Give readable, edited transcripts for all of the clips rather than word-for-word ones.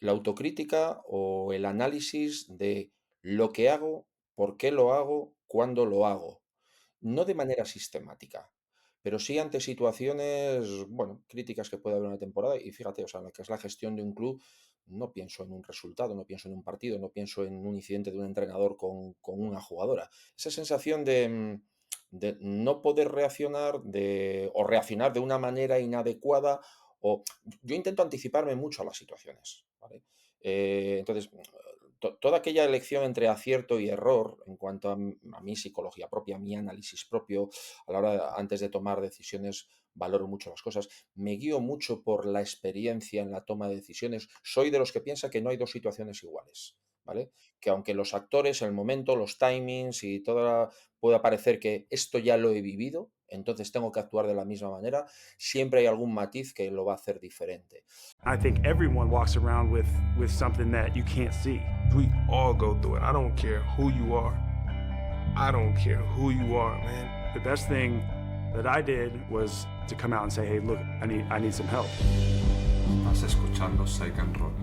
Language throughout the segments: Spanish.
la autocrítica o el análisis de lo que hago, por qué lo hago, cuándo lo hago. No de manera sistemática, pero sí ante situaciones, bueno, críticas que puede haber en una temporada. Y fíjate, o sea, lo que es la gestión de un club, no pienso en un resultado, no pienso en un partido, no pienso en un incidente de un entrenador con una jugadora. Esa sensación de no poder reaccionar o reaccionar de una manera inadecuada, o yo intento anticiparme mucho a las situaciones, ¿vale? Entonces, toda aquella elección entre acierto y error en cuanto a mi psicología propia, a mi análisis propio, a la hora, antes de tomar decisiones, valoro mucho las cosas, me guío mucho por la experiencia en la toma de decisiones, soy de los que piensa que no hay dos situaciones iguales, ¿vale? Que aunque los actores, el momento, los timings y toda pueda parecer que esto ya lo he vivido, entonces tengo que actuar de la misma manera, siempre hay algún matiz que lo va a hacer diferente. I think everyone walks around with something that you can't see. We all go through it. I don't care who you are. I don't care who you are, man. The best thing that I did was to come out and say, "Hey, look, I need some help." Estás escuchando Psych and Roll,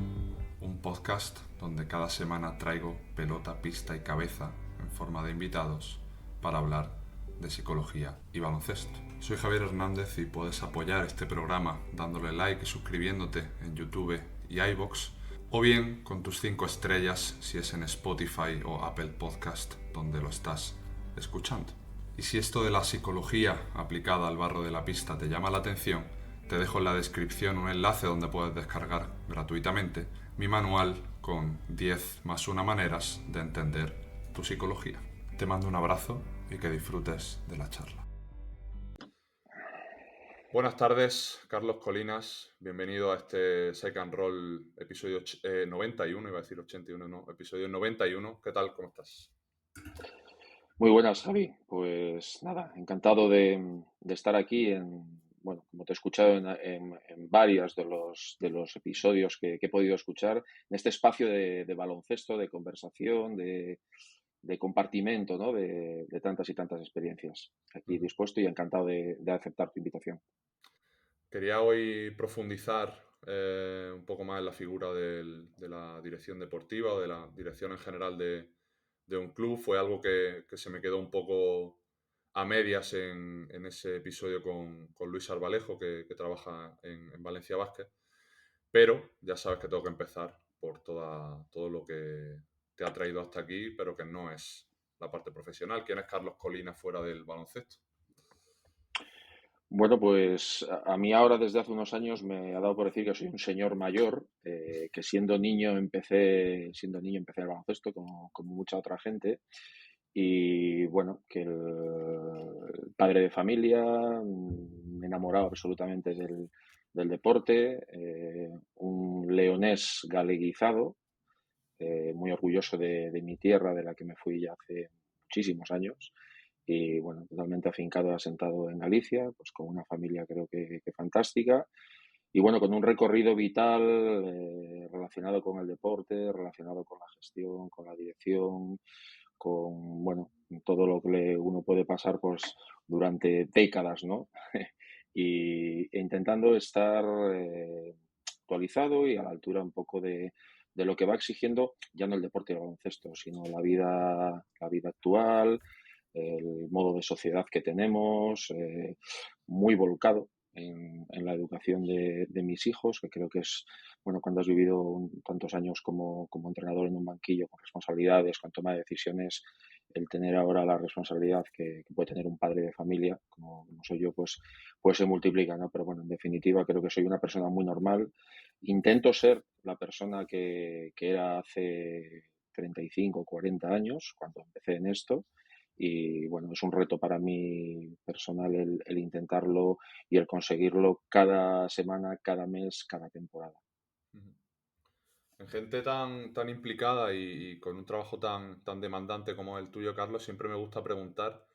un podcast donde cada semana traigo pelota, pista y cabeza en forma de invitados para hablar de psicología y baloncesto. Soy Javier Hernández y puedes apoyar este programa dándole like y suscribiéndote en YouTube y iVoox, o bien con tus 5 estrellas si es en Spotify o Apple Podcast donde lo estás escuchando. Y si esto de la psicología aplicada al barro de la pista te llama la atención, te dejo en la descripción un enlace donde puedes descargar gratuitamente mi manual con 10 más 1 maneras de entender tu psicología. Te mando un abrazo y que disfrutes de la charla. Buenas tardes, Carlos Colinas. Bienvenido a este Psych and Roll episodio 91, iba a decir 81, no, episodio 91. ¿Qué tal? ¿Cómo estás? Muy buenas, Javi. Pues nada, encantado de estar aquí bueno, como te he escuchado en varios de los episodios que he podido escuchar, en este espacio de baloncesto, de conversación, de compartimento, ¿no? De tantas y tantas experiencias. Aquí dispuesto y encantado de aceptar tu invitación. Quería hoy profundizar un poco más en la figura de la dirección deportiva o de la dirección en general de un club. Fue algo que se me quedó un poco a medias en ese episodio con Luis Arbalejo, que trabaja en Valencia Basket. Pero ya sabes que tengo que empezar por todo lo que te ha traído hasta aquí, pero que no es la parte profesional. ¿Quién es Carlos Colinas fuera del baloncesto? Bueno, pues a mí ahora desde hace unos años me ha dado por decir que soy un señor mayor, que siendo niño empecé el baloncesto como mucha otra gente. Y bueno, que el padre de familia, enamorado absolutamente del deporte, un leonés galeguizado, muy orgulloso de mi tierra, de la que me fui ya hace muchísimos años. Y bueno, totalmente afincado, asentado en Galicia, pues con una familia creo que fantástica. Y bueno, con un recorrido vital relacionado con el deporte, relacionado con la gestión, con la dirección, con, bueno, todo lo que uno puede pasar pues durante décadas, ¿no? E intentando estar actualizado y a la altura un poco de lo que va exigiendo ya no el deporte y el baloncesto, sino la vida actual, el modo de sociedad que tenemos, muy volcado en la educación de mis hijos, que creo que es, bueno, cuando has vivido tantos años como entrenador en un banquillo con responsabilidades, con toma de decisiones, el tener ahora la responsabilidad que puede tener un padre de familia, como soy yo, pues se multiplica, ¿no? Pero bueno, en definitiva, creo que soy una persona muy normal. Intento ser la persona que era hace 35 o 40 años, cuando empecé en esto, y bueno, es un reto para mí personal el intentarlo y el conseguirlo cada semana, cada mes, cada temporada. Ujú. En gente tan implicada y con un trabajo tan demandante como el tuyo, Carlos, siempre me gusta preguntar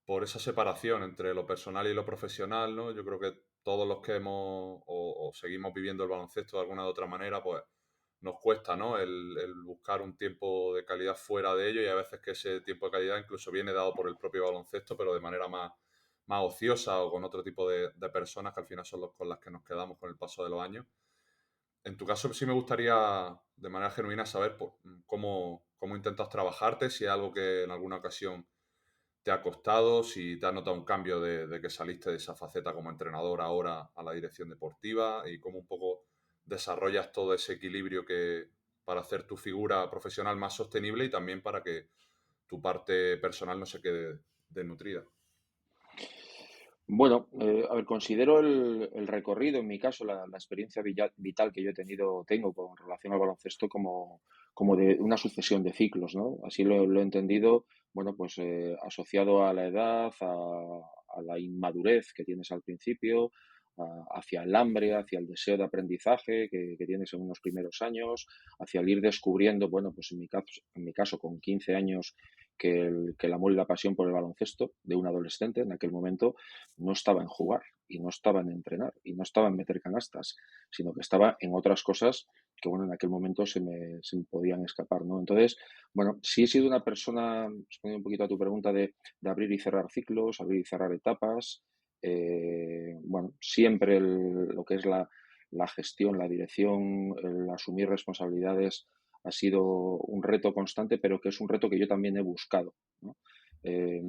por esa separación entre lo personal y lo profesional, ¿no? Yo creo que todos los que hemos o seguimos viviendo el baloncesto de alguna u otra manera, pues nos cuesta, ¿no? El buscar un tiempo de calidad fuera de ello, y a veces que ese tiempo de calidad incluso viene dado por el propio baloncesto, pero de manera más ociosa o con otro tipo de personas que al final son los con las que nos quedamos con el paso de los años. En tu caso sí me gustaría de manera genuina saber cómo intentas trabajarte, si es algo que en alguna ocasión te ha costado, si te has notado un cambio de que saliste de esa faceta como entrenador ahora a la dirección deportiva y cómo un poco desarrollas todo ese equilibrio para hacer tu figura profesional más sostenible y también para que tu parte personal no se quede desnutrida. Bueno, a ver, considero el recorrido, en mi caso, la experiencia vital que yo tengo con relación al baloncesto como de una sucesión de ciclos, ¿no? Así lo he entendido, bueno, pues asociado a la edad, a la inmadurez que tienes al principio, hacia el hambre, hacia el deseo de aprendizaje que tienes en unos primeros años, hacia el ir descubriendo, bueno, pues en mi caso con 15 años, que el amor y la pasión por el baloncesto de un adolescente en aquel momento no estaba en jugar y no estaba en entrenar y no estaba en meter canastas, sino que estaba en otras cosas que, bueno, en aquel momento se me podían escapar, ¿no? Entonces, bueno, sí he sido una persona, respondiendo un poquito a tu pregunta, de abrir y cerrar ciclos, abrir y cerrar etapas. Bueno, siempre lo que es la gestión, la dirección, el asumir responsabilidades ha sido un reto constante, pero que es un reto que yo también he buscado, ¿no? Eh,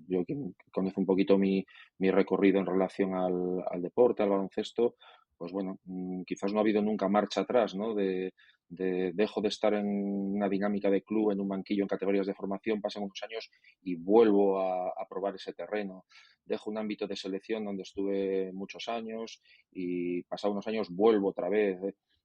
yo quien conoce un poquito mi recorrido en relación al deporte, al baloncesto, pues bueno, quizás no ha habido nunca marcha atrás, ¿no? Dejo de estar en una dinámica de club, en un banquillo, en categorías de formación, pasan unos años y vuelvo a probar ese terreno. Dejo un ámbito de selección donde estuve muchos años y pasados unos años vuelvo otra vez.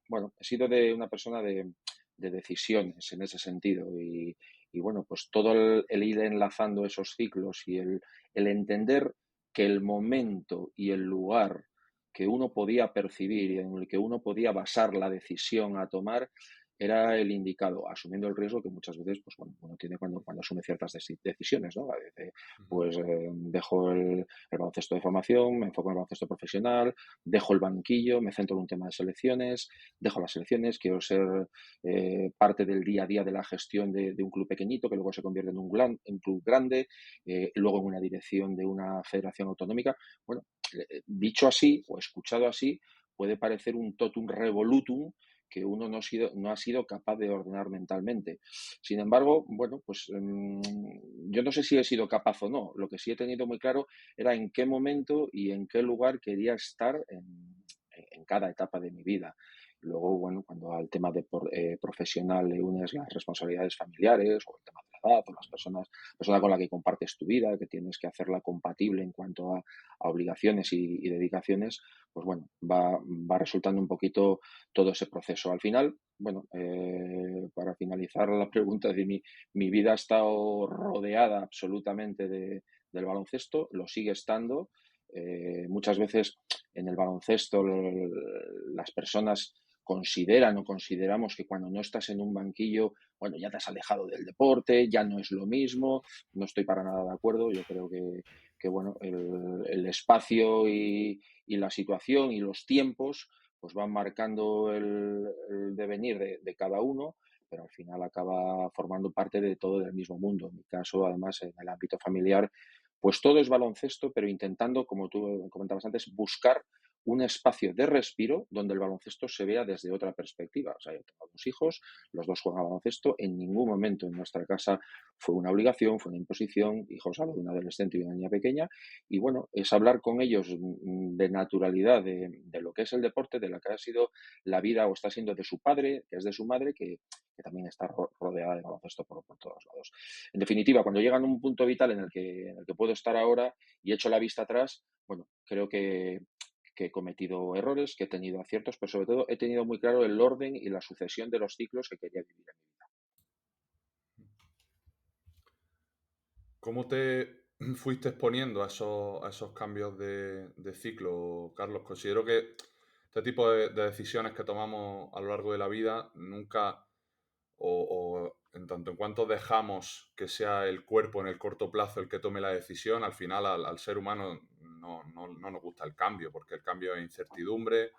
Bueno, he sido de una persona de decisiones en ese sentido y bueno, pues todo el ir enlazando esos ciclos y el entender que el momento y el lugar que uno podía percibir y en el que uno podía basar la decisión a tomar era el indicado, asumiendo el riesgo que muchas veces, pues bueno, uno tiene cuando asume ciertas decisiones, ¿no? A veces, Ujú. pues dejo el baloncesto de formación, me enfoco en el baloncesto profesional, dejo el banquillo, me centro en un tema de selecciones, dejo las selecciones, quiero ser parte del día a día de la gestión de un club pequeñito que luego se convierte en un club grande, luego en una dirección de una federación autonómica. Bueno, dicho así o escuchado así, puede parecer un totum revolutum que uno no ha sido capaz de ordenar mentalmente. Sin embargo, bueno, pues yo no sé si he sido capaz o no. Lo que sí he tenido muy claro era en qué momento y en qué lugar quería estar en cada etapa de mi vida. Luego, bueno, cuando al tema profesional le unes las responsabilidades familiares o el tema de la edad o las persona con la que compartes tu vida, que tienes que hacerla compatible en cuanto a obligaciones y dedicaciones, pues bueno, va resultando un poquito todo ese proceso. Al final, bueno, para finalizar la pregunta, mi vida ha estado rodeada absolutamente del baloncesto, lo sigue estando. Muchas veces en el baloncesto las personas consideran o consideramos que cuando no estás en un banquillo, bueno, ya te has alejado del deporte, ya no es lo mismo. No estoy para nada de acuerdo. Yo creo que bueno, el espacio y la situación y los tiempos pues van marcando el devenir de cada uno, pero al final acaba formando parte de todo del mismo mundo. En mi caso, además, en el ámbito familiar, pues todo es baloncesto, pero intentando, como tú comentabas antes, buscar un espacio de respiro donde el baloncesto se vea desde otra perspectiva. O sea, yo tengo dos hijos, los dos juegan a baloncesto, en ningún momento en nuestra casa fue una obligación, fue una imposición, hijos hablo de un adolescente y una niña pequeña, y bueno, es hablar con ellos de naturalidad, de lo que es el deporte, de lo que ha sido la vida o está siendo de su padre, que es de su madre, que también está rodeada de baloncesto por todos lados. En definitiva, cuando llegan a un punto vital en el que puedo estar ahora y echo la vista atrás, bueno, creo que he cometido errores, que he tenido aciertos, pero sobre todo he tenido muy claro el orden y la sucesión de los ciclos que quería vivir en mi vida. ¿Cómo te fuiste exponiendo a esos cambios de ciclo, Carlos? Considero que este tipo de decisiones que tomamos a lo largo de la vida nunca, o en tanto en cuanto dejamos que sea el cuerpo en el corto plazo el que tome la decisión, al final al ser humano no nos gusta el cambio, porque el cambio es incertidumbre,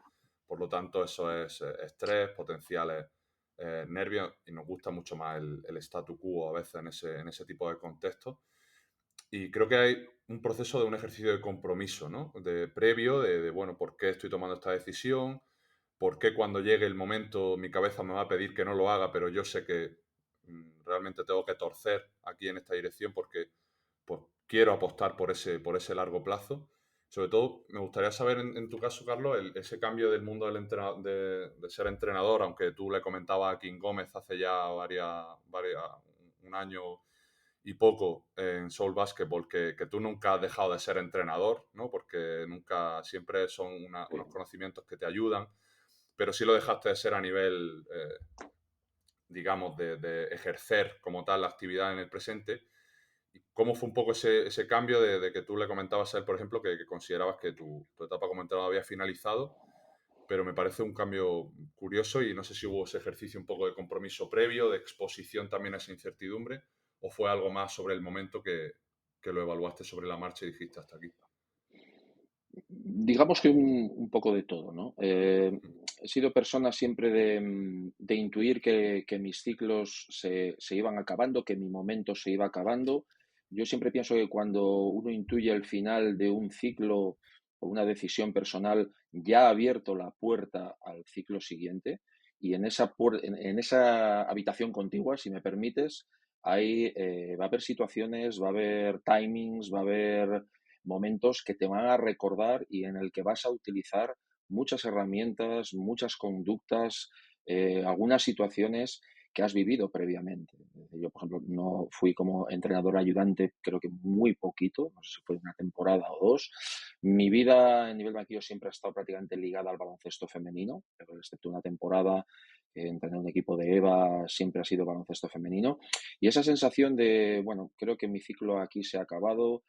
por lo tanto eso es estrés, potenciales nervios, y nos gusta mucho más el statu quo a veces en ese tipo de contextos. Y creo que hay un proceso de un ejercicio de compromiso, ¿no? Bueno, ¿por qué estoy tomando esta decisión? ¿Por qué cuando llegue el momento mi cabeza me va a pedir que no lo haga, pero yo sé que realmente tengo que torcer aquí en esta dirección porque pues, quiero apostar por ese largo plazo? Sobre todo, me gustaría saber en tu caso, Carlos, ese cambio del mundo de ser entrenador, aunque tú le comentabas a King Gómez hace ya un año y poco en Soul Basketball, que tú nunca has dejado de ser entrenador, ¿no? Porque nunca, siempre son unos conocimientos que te ayudan, pero sí lo dejaste de ser a nivel, digamos, de ejercer como tal la actividad en el presente. ¿Y cómo fue un poco ese cambio de que tú le comentabas a él, por ejemplo, que considerabas que tu etapa como entrenador había finalizado? Pero me parece un cambio curioso y no sé si hubo ese ejercicio un poco de compromiso previo, de exposición también a esa incertidumbre, o fue algo más sobre el momento que lo evaluaste sobre la marcha y dijiste hasta aquí. Digamos que un poco de todo, ¿no? He sido persona siempre de intuir que mis ciclos se iban acabando, que mi momento se iba acabando. Yo siempre pienso que cuando uno intuye el final de un ciclo o una decisión personal, ya ha abierto la puerta al ciclo siguiente. Y en esa habitación contigua, si me permites, va a haber situaciones, va a haber timings, va a haber momentos que te van a recordar y en el que vas a utilizar muchas herramientas, muchas conductas, algunas situaciones que has vivido previamente. Yo, por ejemplo, no fui como entrenador ayudante, creo que muy poquito, no sé si fue una temporada o dos. Mi vida en nivel banquillo siempre ha estado prácticamente ligada al baloncesto femenino, pero excepto una temporada entrené un equipo de EVA, siempre ha sido baloncesto femenino. Y esa sensación de, bueno, creo que mi ciclo aquí se ha acabado,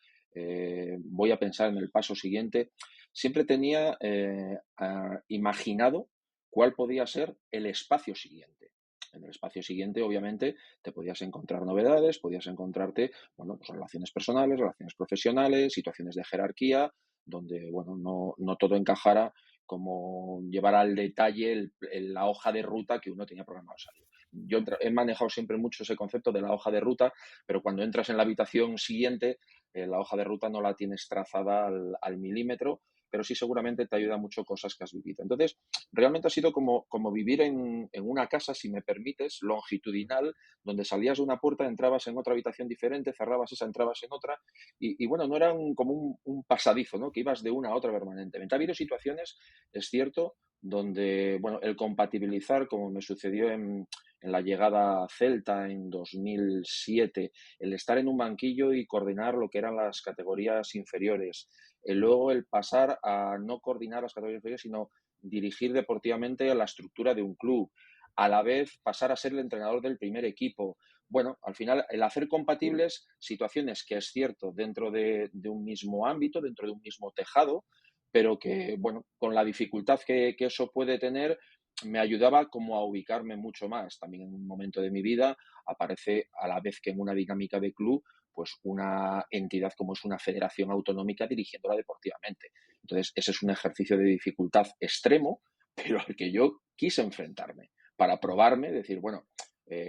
voy a pensar en el paso siguiente. Siempre tenía imaginado cuál podía ser el espacio siguiente. En el espacio siguiente, obviamente, te podías encontrar novedades, podías encontrarte, bueno, pues relaciones personales, relaciones profesionales, situaciones de jerarquía, donde, bueno, no todo encajara como llevar al detalle la hoja de ruta que uno tenía programado salir. Yo he manejado siempre mucho ese concepto de la hoja de ruta, pero cuando entras en la habitación siguiente, la hoja de ruta no la tienes trazada al milímetro, pero sí seguramente te ayuda mucho cosas que has vivido. Entonces, realmente ha sido como vivir en una casa, si me permites, longitudinal, donde salías de una puerta, entrabas en otra habitación diferente, cerrabas esa, entrabas en otra, y bueno, no era como un pasadizo, ¿no? Que ibas de una a otra permanentemente. Ha habido situaciones, es cierto, donde, bueno, el compatibilizar, como me sucedió en la llegada a Celta en 2007, el estar en un banquillo y coordinar lo que eran las categorías inferiores, luego el pasar a no coordinar las categorías inferiores, sino dirigir deportivamente a la estructura de un club, a la vez pasar a ser el entrenador del primer equipo. Bueno, al final, el hacer compatibles situaciones que es cierto dentro de un mismo ámbito, dentro de un mismo tejado, pero que, bueno, con la dificultad que eso puede tener, me ayudaba como a ubicarme mucho más. También en un momento de mi vida aparece a la vez que en una dinámica de club, pues una entidad como es una federación autonómica dirigiéndola deportivamente. Entonces, ese es un ejercicio de dificultad extremo, pero al que yo quise enfrentarme para probarme, decir, bueno,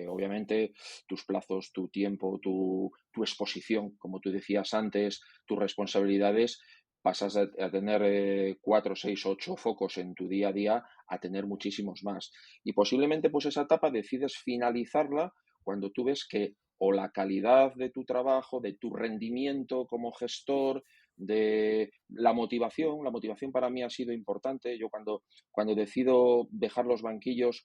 obviamente tus plazos, tu tiempo, tu exposición, como tú decías antes, tus responsabilidades, pasas a tener 4, 6, 8 focos en tu día a día a tener muchísimos más. Y posiblemente pues esa etapa decides finalizarla cuando tú ves que o la calidad de tu trabajo, de tu rendimiento como gestor, de la motivación para mí ha sido importante. Yo cuando decido dejar los banquillos,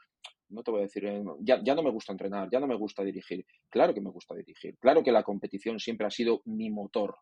no te voy a decir, ya no me gusta entrenar, ya no me gusta dirigir. Claro que me gusta dirigir, claro que la competición siempre ha sido mi motor,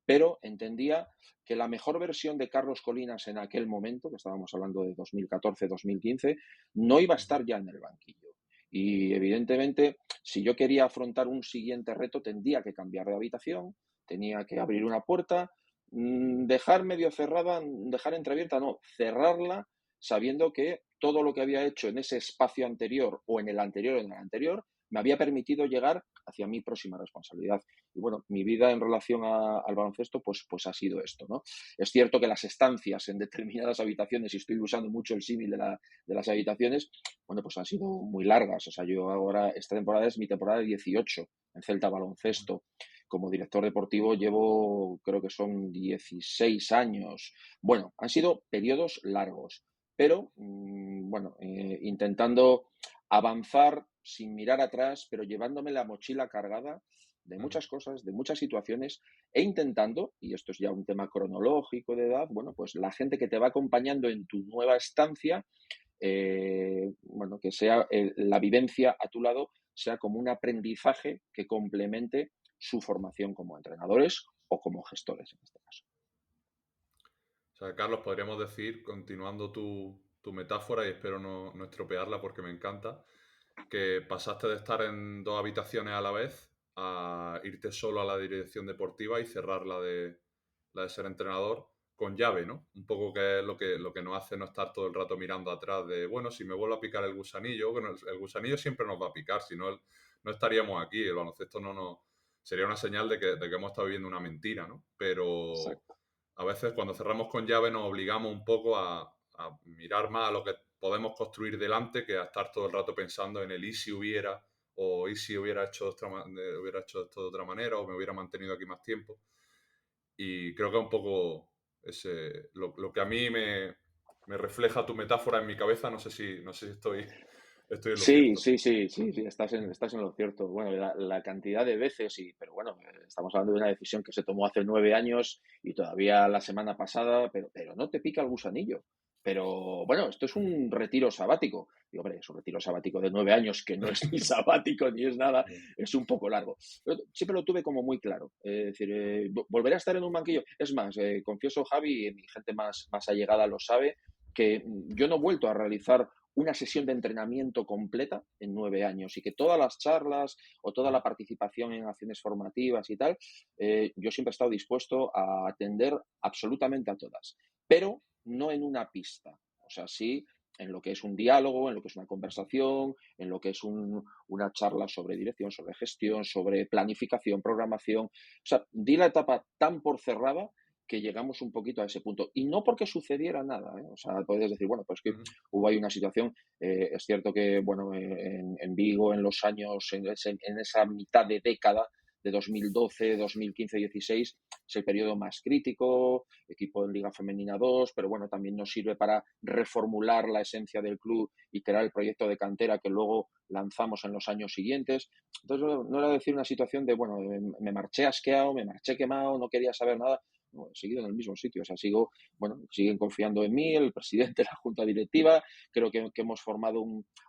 pero entendía que la mejor versión de Carlos Colinas en aquel momento, que estábamos hablando de 2014-2015, no iba a estar ya en el banquillo. Y evidentemente, si yo quería afrontar un siguiente reto, tendría que cambiar de habitación, tenía que abrir una puerta, dejar medio cerrada, dejar entreabierta, no, cerrarla, sabiendo que todo lo que había hecho en ese espacio anterior o en el anterior o en el anterior me había permitido llegar hacia mi próxima responsabilidad. Y bueno, mi vida en relación al baloncesto pues ha sido esto, ¿no? Es cierto que las estancias en determinadas habitaciones, y estoy usando mucho el símil de las habitaciones, bueno, pues han sido muy largas. O sea, yo ahora, esta temporada es mi temporada de 18 en Celta Baloncesto. Como director deportivo llevo, creo que son 16 años. Bueno, han sido periodos largos, pero bueno, intentando avanzar sin mirar atrás, pero llevándome la mochila cargada de Ujú. muchas cosas, de muchas situaciones, e intentando, y esto es ya un tema cronológico de edad, bueno, pues la gente que te va acompañando en tu nueva estancia, bueno, que sea la vivencia a tu lado, sea como un aprendizaje que complemente su formación como entrenadores o como gestores en este caso. O sea, Carlos, podríamos decir, continuando tu metáfora, y espero no estropearla porque me encanta, que pasaste de estar en dos habitaciones a la vez a irte solo a la dirección deportiva y cerrar la de ser entrenador con llave, ¿no? Un poco que es lo que nos hace no estar todo el rato mirando atrás de, bueno, si me vuelve a picar el gusanillo, bueno, el gusanillo siempre nos va a picar, si no, no estaríamos aquí, el baloncesto no nos... Sería una señal de que hemos estado viviendo una mentira, ¿no? Pero Exacto. a veces cuando cerramos con llave nos obligamos un poco a mirar más a lo que podemos construir delante que a estar todo el rato pensando en el y si hubiera, o y si hubiera hecho esto de otra manera, o me hubiera mantenido aquí más tiempo. Y creo que es un poco lo que a mí me refleja tu metáfora en mi cabeza. No sé si estoy en lo Sí, cierto. sí, sí, sí, sí, estás en lo cierto. Bueno, la cantidad de veces, pero bueno, estamos hablando de una decisión que se tomó hace 9 años y todavía la semana pasada, pero no te pica el gusanillo. Pero bueno, esto es un retiro sabático. Y hombre, es un retiro sabático de 9 años que no es ni sabático ni es nada, es un poco largo. Pero siempre lo tuve como muy claro. Es decir, volveré a estar en un banquillo. Es más, confieso, Javi, y mi gente más allegada lo sabe, que yo no he vuelto a realizar una sesión de entrenamiento completa en 9 años y que todas las charlas o toda la participación en acciones formativas y tal, yo siempre he estado dispuesto a atender absolutamente a todas, pero no en una pista. O sea, sí en lo que es un diálogo, en lo que es una conversación, en lo que es una charla sobre dirección, sobre gestión, sobre planificación, programación. O sea, di la etapa tan por cerrada que llegamos un poquito a ese punto. Y no porque sucediera nada, ¿eh? O sea, puedes decir, bueno, pues que Ujú. hubo ahí una situación, es cierto que, bueno, en Vigo, en los años, en esa mitad de década, de 2012, 2015, 16, es el periodo más crítico, equipo en Liga Femenina 2, pero bueno, también nos sirve para reformular la esencia del club y crear el proyecto de cantera que luego lanzamos en los años siguientes. Entonces, no era decir una situación de, bueno, me marché asqueado, me marché quemado, no quería saber nada. No, he seguido en el mismo sitio, o sea, bueno, siguen confiando en mí, el presidente, la junta directiva, creo que hemos formado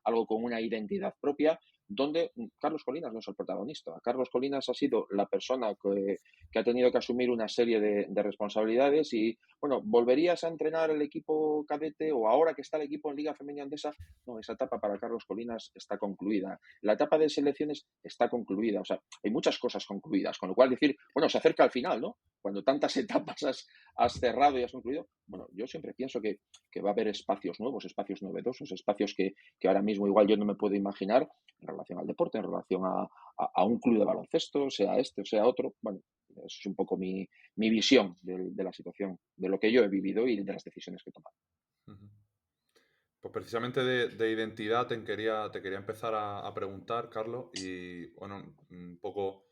algo con una identidad propia, donde Carlos Colinas no es el protagonista. Carlos Colinas ha sido la persona que ha tenido que asumir una serie de responsabilidades y, bueno, ¿volverías a entrenar el equipo cadete o ahora que está el equipo en Liga Femenina Andesa? No, esa etapa para Carlos Colinas está concluida. La etapa de selecciones está concluida, o sea, hay muchas cosas concluidas, con lo cual decir, bueno, se acerca al final, ¿no? Cuando tantas etapas has cerrado y has concluido, bueno, yo siempre pienso que va a haber espacios nuevos, espacios novedosos, espacios que ahora mismo igual yo no me puedo imaginar en relación al deporte, en relación a un club de baloncesto, sea este o sea otro. Bueno, eso es un poco mi visión de la situación, de lo que yo he vivido y de las decisiones que he tomado. Ujú. Pues precisamente de identidad te quería empezar a preguntar, Carlos, y bueno, un poco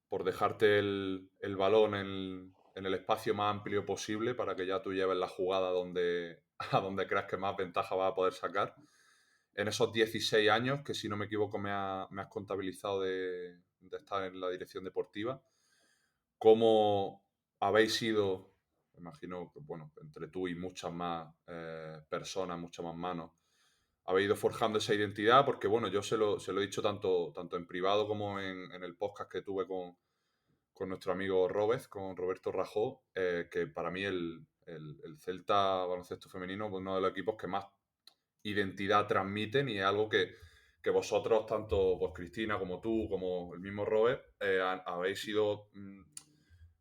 por dejarte el balón en el espacio más amplio posible para que ya tú lleves la jugada a donde creas que más ventaja vas a poder sacar. En esos 16 años, que si no me equivoco me has contabilizado de estar en la dirección deportiva, ¿cómo habéis sido, me imagino que bueno, entre tú y muchas más personas, muchas más manos, habéis ido forjando esa identidad? Porque bueno, yo se lo he dicho tanto en privado como en el podcast que tuve con nuestro amigo Robert, con Roberto Rajó, que para mí el Celta baloncesto femenino es uno de los equipos que más identidad transmiten y es algo que vosotros, tanto pues Cristina como tú, como el mismo Robert, habéis ido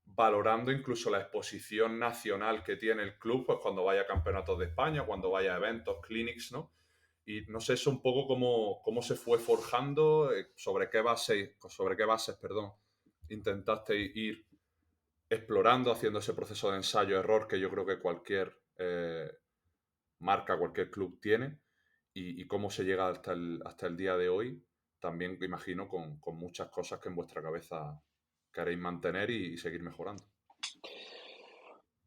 valorando incluso la exposición nacional que tiene el club, pues cuando vaya a campeonatos de España, cuando vaya a eventos, clinics, ¿no? Y no sé, eso un poco cómo se fue forjando, sobre qué bases, perdón, intentasteis ir explorando, haciendo ese proceso de ensayo-error que yo creo que cualquier marca, cualquier club tiene, y cómo se llega hasta el día de hoy, también imagino con muchas cosas que en vuestra cabeza queréis mantener y seguir mejorando.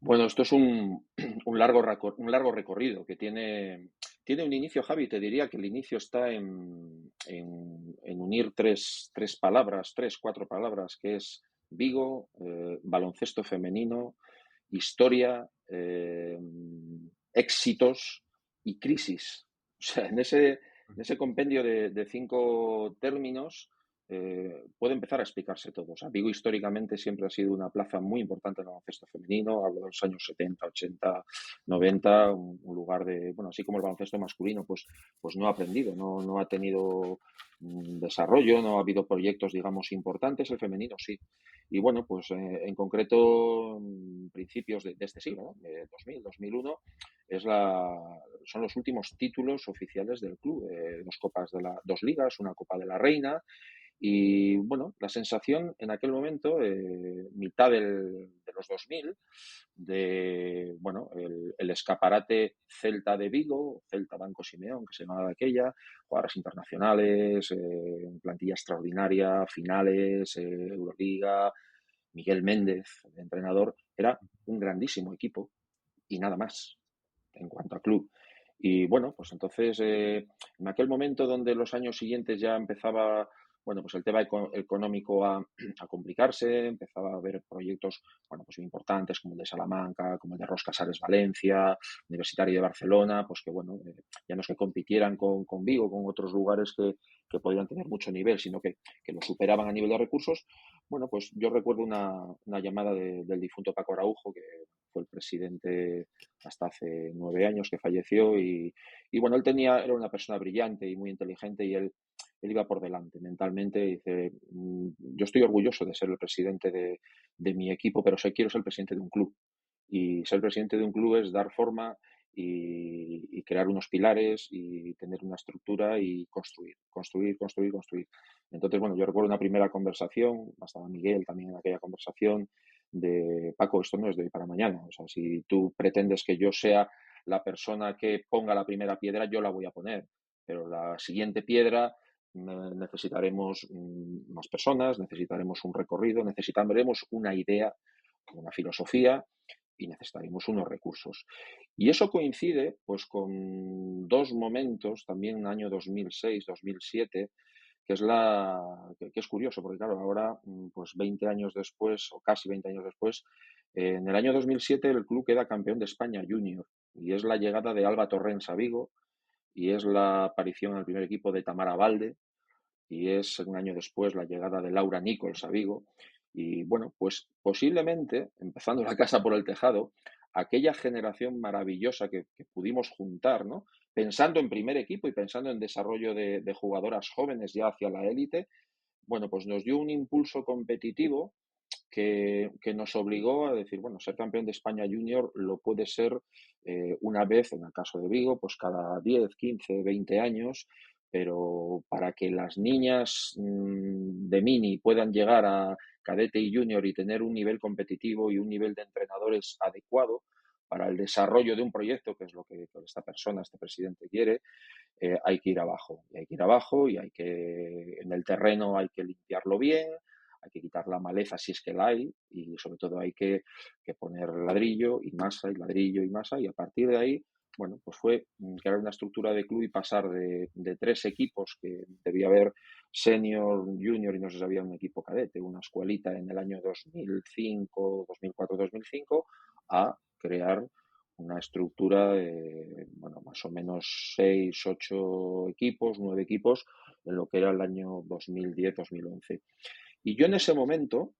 Bueno, esto es un largo recorrido que tiene un inicio, Javi. Te diría que el inicio está en unir tres palabras, cuatro palabras, que es Vigo, baloncesto femenino, historia, éxitos y crisis. O sea, en ese compendio de cinco términos puede empezar a explicarse todo. O sea, Vigo históricamente siempre ha sido una plaza muy importante en el baloncesto femenino, hablo de los años 70, 80, 90, un lugar de, bueno, así como el baloncesto masculino, pues no ha aprendido, no ha tenido desarrollo, no ha habido proyectos, digamos, importantes, el femenino sí. Y bueno, pues en concreto, principios de este siglo, ¿no? 2000, 2001, son los últimos títulos oficiales del club, dos ligas, una Copa de la Reina. Y bueno, la sensación en aquel momento, mitad de los 2000, de bueno, el escaparate Celta de Vigo, Celta Banco Simeón, que se llamaba aquella, jugadoras internacionales, plantilla extraordinaria, finales, Euroliga, Miguel Méndez, el entrenador, era un grandísimo equipo y nada más en cuanto a club. Y bueno, pues entonces, en aquel momento donde los años siguientes ya empezaba, bueno, pues el tema económico a complicarse, empezaba a haber proyectos, bueno, pues muy importantes como el de Salamanca, como el de Ros Casares Valencia, Universitario de Barcelona, pues que bueno, ya no es que compitieran con Vigo, con otros lugares que podían tener mucho nivel, sino que lo superaban a nivel de recursos. Bueno, pues yo recuerdo una llamada del difunto Paco Araujo, que fue el presidente hasta hace 9 años que falleció y bueno, era una persona brillante y muy inteligente y él iba por delante mentalmente y dice, yo estoy orgulloso de ser el presidente de mi equipo, pero quiero ser el presidente de un club. Y ser presidente de un club es dar forma y crear unos pilares y tener una estructura y construir. Entonces, bueno, yo recuerdo una primera conversación, estaba Miguel también en aquella conversación, de Paco, esto no es de hoy para mañana. O sea, si tú pretendes que yo sea la persona que ponga la primera piedra, yo la voy a poner. Pero la siguiente piedra necesitaremos más personas, necesitaremos un recorrido, necesitaremos una idea, una filosofía y necesitaremos unos recursos. Y eso coincide pues con dos momentos, también en el año 2006, 2007, que es curioso, porque claro, ahora, pues 20 años después, o casi 20 años después, en el año 2007 el club queda campeón de España junior, y es la llegada de Alba Torrens a Vigo, y es la aparición en el primer equipo de Tamara Valde, y es un año después la llegada de Laura Nichols a Vigo. Y bueno, pues posiblemente, empezando la casa por el tejado, aquella generación maravillosa que pudimos juntar, ¿no? Pensando en primer equipo y pensando en desarrollo de jugadoras jóvenes ya hacia la élite, bueno, pues nos dio un impulso competitivo que nos obligó a decir, bueno, ser campeón de España junior lo puede ser una vez, en el caso de Vigo, pues cada 10, 15, 20 años, pero para que las niñas de mini puedan llegar a cadete y junior y tener un nivel competitivo y un nivel de entrenadores adecuado para el desarrollo de un proyecto, que es lo que esta persona, este presidente quiere, hay que ir abajo. Y hay que ir abajo y en el terreno hay que limpiarlo bien, hay que quitar la maleza si es que la hay y sobre todo hay que poner ladrillo y masa y ladrillo y masa y a partir de ahí, bueno, pues fue crear una estructura de club y pasar de tres equipos que debía haber senior, junior y no sé si había un equipo cadete, una escuelita en el año 2005, 2004, 2005 a crear una estructura de, bueno, más o menos 6, 8 equipos, 9 equipos en lo que era el año 2010-2011. Y yo en ese momento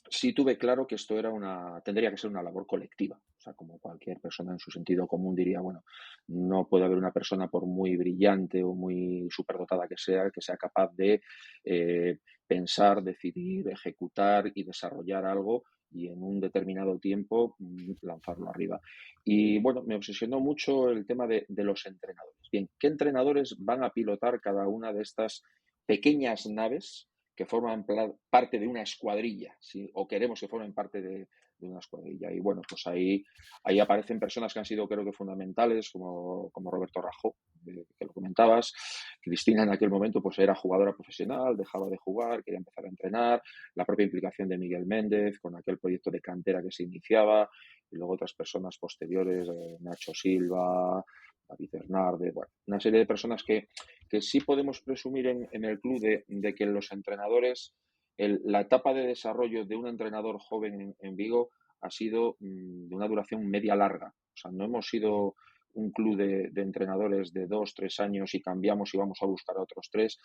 sí tuve claro que tendría que ser una labor colectiva. O sea, como cualquier persona en su sentido común diría, bueno, no puede haber una persona por muy brillante o muy superdotada que sea capaz de pensar, decidir, ejecutar y desarrollar algo y en un determinado tiempo lanzarlo arriba. Y bueno, me obsesionó mucho el tema de los entrenadores. Bien, ¿qué entrenadores van a pilotar cada una de estas pequeñas naves que forman parte de una escuadrilla, ¿sí? O queremos que formen parte de una escuadrilla. Y bueno, pues ahí aparecen personas que han sido, creo que, fundamentales, como Roberto Rajo, que lo comentabas. Cristina en aquel momento pues era jugadora profesional, dejaba de jugar, quería empezar a entrenar, la propia implicación de Miguel Méndez con aquel proyecto de cantera que se iniciaba, y luego otras personas posteriores, Nacho Silva, David Hernández, bueno, una serie de personas que sí podemos presumir en el club de que los entrenadores, la etapa de desarrollo de un entrenador joven en Vigo ha sido de una duración media larga. O sea, no hemos sido un club de entrenadores de 2, 3 años y cambiamos y vamos a buscar a otros 3.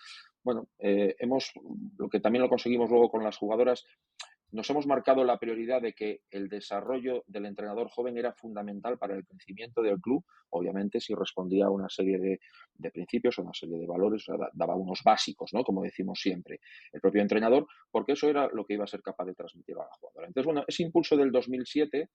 Bueno, lo que también lo conseguimos luego con las jugadoras, nos hemos marcado la prioridad de que el desarrollo del entrenador joven era fundamental para el crecimiento del club, obviamente si respondía a una serie de principios, a una serie de valores, o sea, daba unos básicos, ¿no? Como decimos siempre, el propio entrenador, porque eso era lo que iba a ser capaz de transmitir a la jugadora. Entonces, bueno, ese impulso del 2007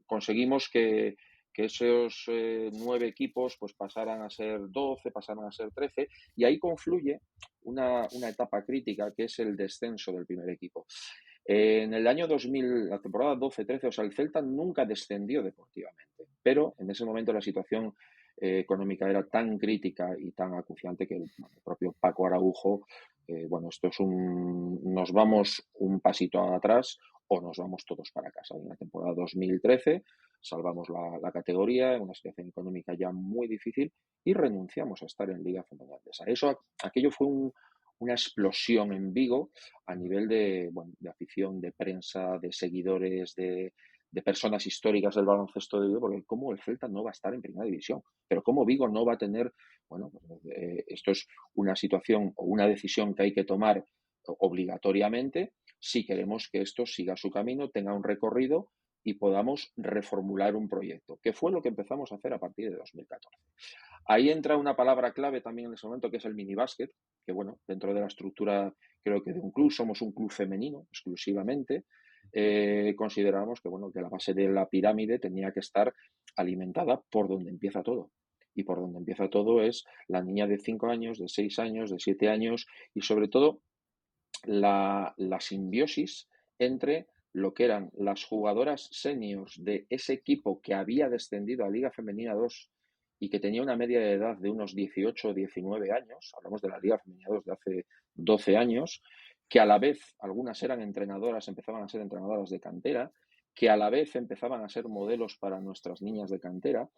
conseguimos que esos 9 equipos pues pasaran a ser 12, pasaran a ser 13, y ahí confluye una etapa crítica que es el descenso del primer equipo. En el año 2000, la temporada 12-13, o sea, el Celta nunca descendió deportivamente, pero en ese momento la situación económica era tan crítica y tan acuciante que el propio Paco Araujo, bueno, esto es nos vamos un pasito atrás o nos vamos todos para casa. En la temporada 2013 salvamos la categoría en una situación económica ya muy difícil y renunciamos a estar en Liga Femenina. Aquello fue una explosión en Vigo a nivel de afición, de prensa, de seguidores, de personas históricas del baloncesto de Vigo, porque cómo el Celta no va a estar en primera división, pero cómo Vigo no va a tener, bueno, esto es una situación o una decisión que hay que tomar obligatoriamente si queremos que esto siga su camino, tenga un recorrido y podamos reformular un proyecto, que fue lo que empezamos a hacer a partir de 2014. Ahí entra una palabra clave también en ese momento, que es el minibásquet, que bueno, dentro de la estructura, creo que de un club, somos un club femenino exclusivamente. Consideramos que bueno, que la base de la pirámide tenía que estar alimentada por donde empieza todo. Y por donde empieza todo es la niña de 5 años, de 6 años, de 7 años, y sobre todo la simbiosis entre lo que eran las jugadoras seniors de ese equipo que había descendido a Liga Femenina 2 y que tenía una media de edad de unos 18 o 19 años, hablamos de la Liga Femenina 2 de hace 12 años, que a la vez algunas eran entrenadoras, empezaban a ser entrenadoras de cantera, que a la vez empezaban a ser modelos para nuestras niñas de cantera,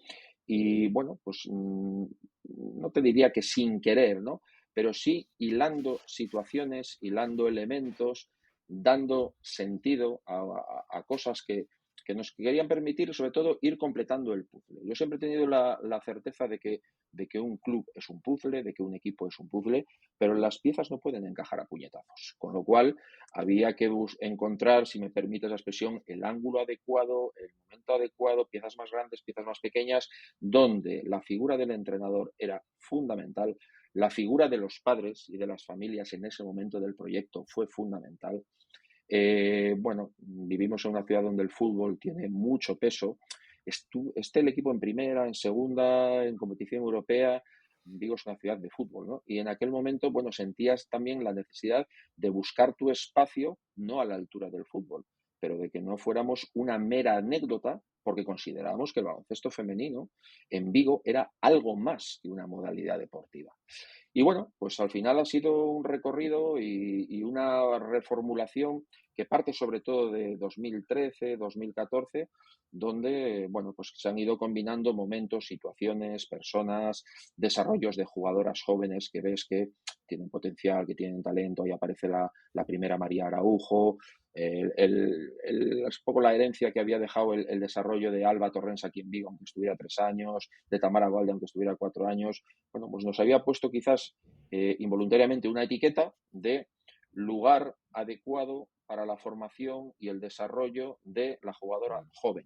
y bueno, pues no te diría que sin querer, ¿no? Pero sí hilando situaciones, hilando elementos, dando sentido a cosas que nos querían permitir, sobre todo, ir completando el puzzle. Yo siempre he tenido la certeza de que un club es un puzzle, de que un equipo es un puzzle, pero las piezas no pueden encajar a puñetazos. Con lo cual, había que encontrar, si me permites la expresión, el ángulo adecuado, el momento adecuado, piezas más grandes, piezas más pequeñas, donde la figura del entrenador era fundamental. La figura de los padres y de las familias en ese momento del proyecto fue fundamental. Bueno, vivimos en una ciudad donde el fútbol tiene mucho peso. Esté el equipo en primera, en segunda, en competición europea, Vigo es una ciudad de fútbol, ¿no? Y en aquel momento, bueno, sentías también la necesidad de buscar tu espacio, no a la altura del fútbol, pero de que no fuéramos una mera anécdota, porque considerábamos que el baloncesto femenino en Vigo era algo más que una modalidad deportiva. Y bueno, pues al final ha sido un recorrido y una reformulación que parte sobre todo de 2013, 2014, donde bueno, pues se han ido combinando momentos, situaciones, personas, desarrollos de jugadoras jóvenes que ves que tienen potencial, que tienen talento. Ahí aparece la primera María Araujo, es poco la herencia que había dejado el desarrollo de Alba Torrens aquí en Vigo, aunque estuviera 3 años, de Tamara Gualde, aunque estuviera 4 años. Bueno, pues nos había puesto quizás involuntariamente una etiqueta de lugar adecuado para la formación y el desarrollo de la jugadora joven.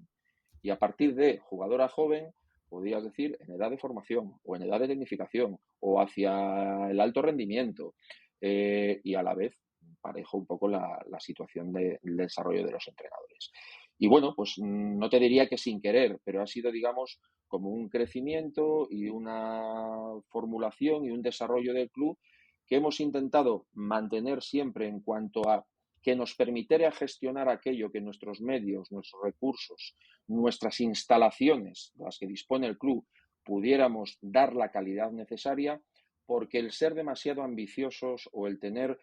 Y a partir de jugadora joven, podrías decir en edad de formación o en edad de tecnificación o hacia el alto rendimiento, y a la vez parejo un poco la situación del desarrollo de los entrenadores. Y bueno, pues no te diría que sin querer, pero ha sido, digamos, como un crecimiento y una formulación y un desarrollo del club que hemos intentado mantener siempre en cuanto a que nos permitiera gestionar aquello que nuestros medios, nuestros recursos, nuestras instalaciones, de las que dispone el club, pudiéramos dar la calidad necesaria, porque el ser demasiado ambiciosos o el tener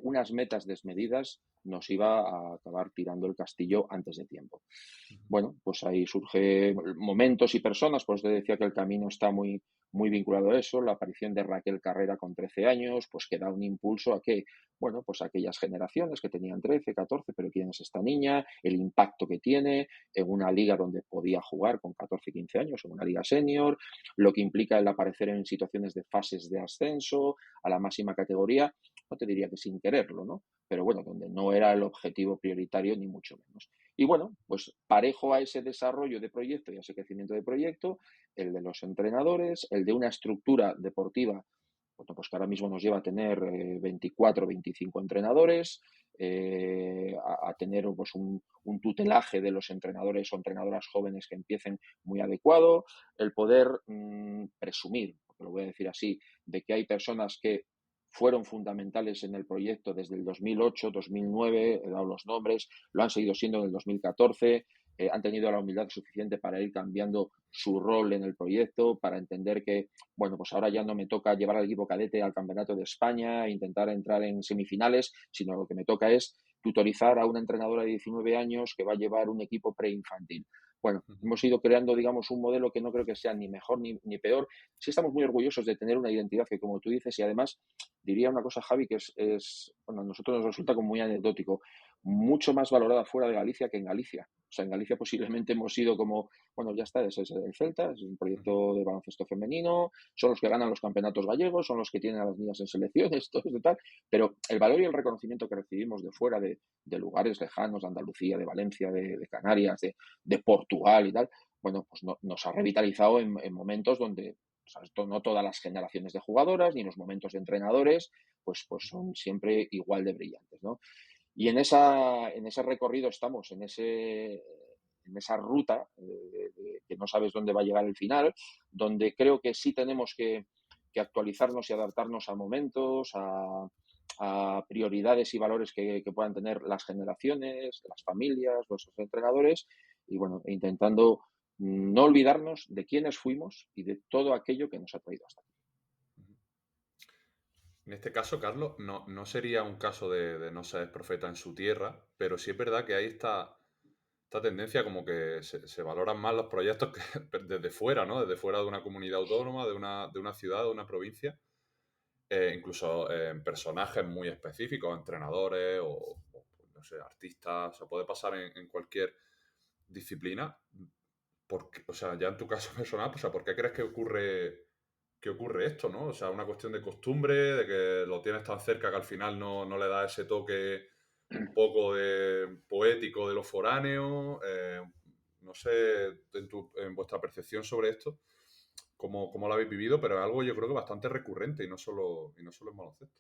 unas metas desmedidas nos iba a acabar tirando el castillo antes de tiempo. Bueno, pues ahí surgen momentos y personas, pues te decía que el camino está muy, muy vinculado a eso, la aparición de Raquel Carrera con 13 años, pues que da un impulso a que, bueno, pues a aquellas generaciones que tenían 13, 14, pero ¿quién es esta niña? El impacto que tiene en una liga donde podía jugar con 14, 15 años, en una liga senior, lo que implica el aparecer en situaciones de fases de ascenso a la máxima categoría, no te diría que sin quererlo, ¿no? Pero bueno, donde no era el objetivo prioritario ni mucho menos. Y bueno, pues parejo a ese desarrollo de proyecto y a ese crecimiento de proyecto, el de los entrenadores, el de una estructura deportiva, bueno, pues que ahora mismo nos lleva a tener 24, 25 entrenadores, a tener pues un tutelaje de los entrenadores o entrenadoras jóvenes que empiecen muy adecuado, el poder presumir, porque lo voy a decir así, de que hay personas que fueron fundamentales en el proyecto desde el 2008, 2009, he dado los nombres, lo han seguido siendo en el 2014, han tenido la humildad suficiente para ir cambiando su rol en el proyecto, para entender que, bueno, pues ahora ya no me toca llevar al equipo cadete al Campeonato de España e intentar entrar en semifinales, sino lo que me toca es tutorizar a una entrenadora de 19 años que va a llevar un equipo preinfantil. Bueno, hemos ido creando, digamos, un modelo que no creo que sea ni mejor ni peor. Sí estamos muy orgullosos de tener una identidad que, como tú dices, y además diría una cosa, Javi, que bueno, a nosotros nos resulta como muy anecdótico, mucho más valorada fuera de Galicia que en Galicia. O sea, en Galicia posiblemente hemos sido como, bueno, ya está, ese es el Celta, es un proyecto de baloncesto femenino, son los que ganan los campeonatos gallegos, son los que tienen a las niñas en selecciones, todo esto y tal, pero el valor y el reconocimiento que recibimos de fuera, de lugares lejanos, de Andalucía, de Valencia, de Canarias, de Portugal y tal, bueno, pues nos ha revitalizado en momentos donde, o sea, no todas las generaciones de jugadoras ni los momentos de entrenadores pues son siempre igual de brillantes, ¿no? Y en ese recorrido estamos, en esa ruta que no sabes dónde va a llegar el final, donde creo que sí tenemos que actualizarnos y adaptarnos a momentos, a prioridades y valores que puedan tener las generaciones, las familias, los entrenadores, y bueno, intentando no olvidarnos de quiénes fuimos y de todo aquello que nos ha traído hasta aquí. En este caso, Carlos, no sería un caso de no ser profeta en su tierra, pero sí es verdad que hay esta tendencia como que se valoran más los proyectos que desde fuera, ¿no? Desde fuera de una comunidad autónoma, de una ciudad, de una provincia, incluso en personajes muy específicos, entrenadores o, no sé, artistas, o sea, puede pasar en cualquier disciplina. Porque, o sea, ya en tu caso personal, o sea, ¿por qué crees que ocurre esto, no? O sea, una cuestión de costumbre, de que lo tienes tan cerca que al final no le da ese toque un poco de poético de lo foráneo. No sé, en vuestra percepción sobre esto, cómo lo habéis vivido, pero es algo yo creo que bastante recurrente y no solo en baloncesto.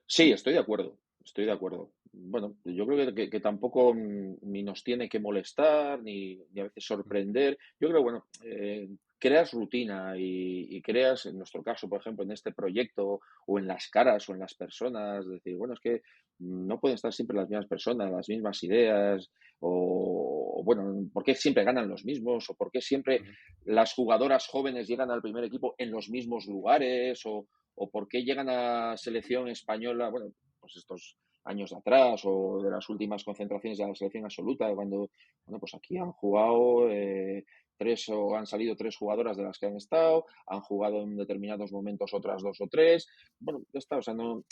Sí, estoy de acuerdo, estoy de acuerdo. Bueno, yo creo que tampoco ni nos tiene que molestar, ni a veces sorprender. Yo creo, bueno, creas rutina y creas, en nuestro caso, por ejemplo, en este proyecto o en las caras o en las personas, decir, bueno, es que no pueden estar siempre las mismas personas, las mismas ideas, o bueno, ¿por qué siempre ganan los mismos? ¿O por qué siempre las jugadoras jóvenes llegan al primer equipo en los mismos lugares? ¿O por qué llegan a selección española, bueno, pues estos años de atrás o de las últimas concentraciones de la selección absoluta, cuando, bueno, pues aquí han jugado tres o han salido tres jugadoras de las que han estado, han jugado en determinados momentos otras dos o tres, bueno, ya está, o sea, no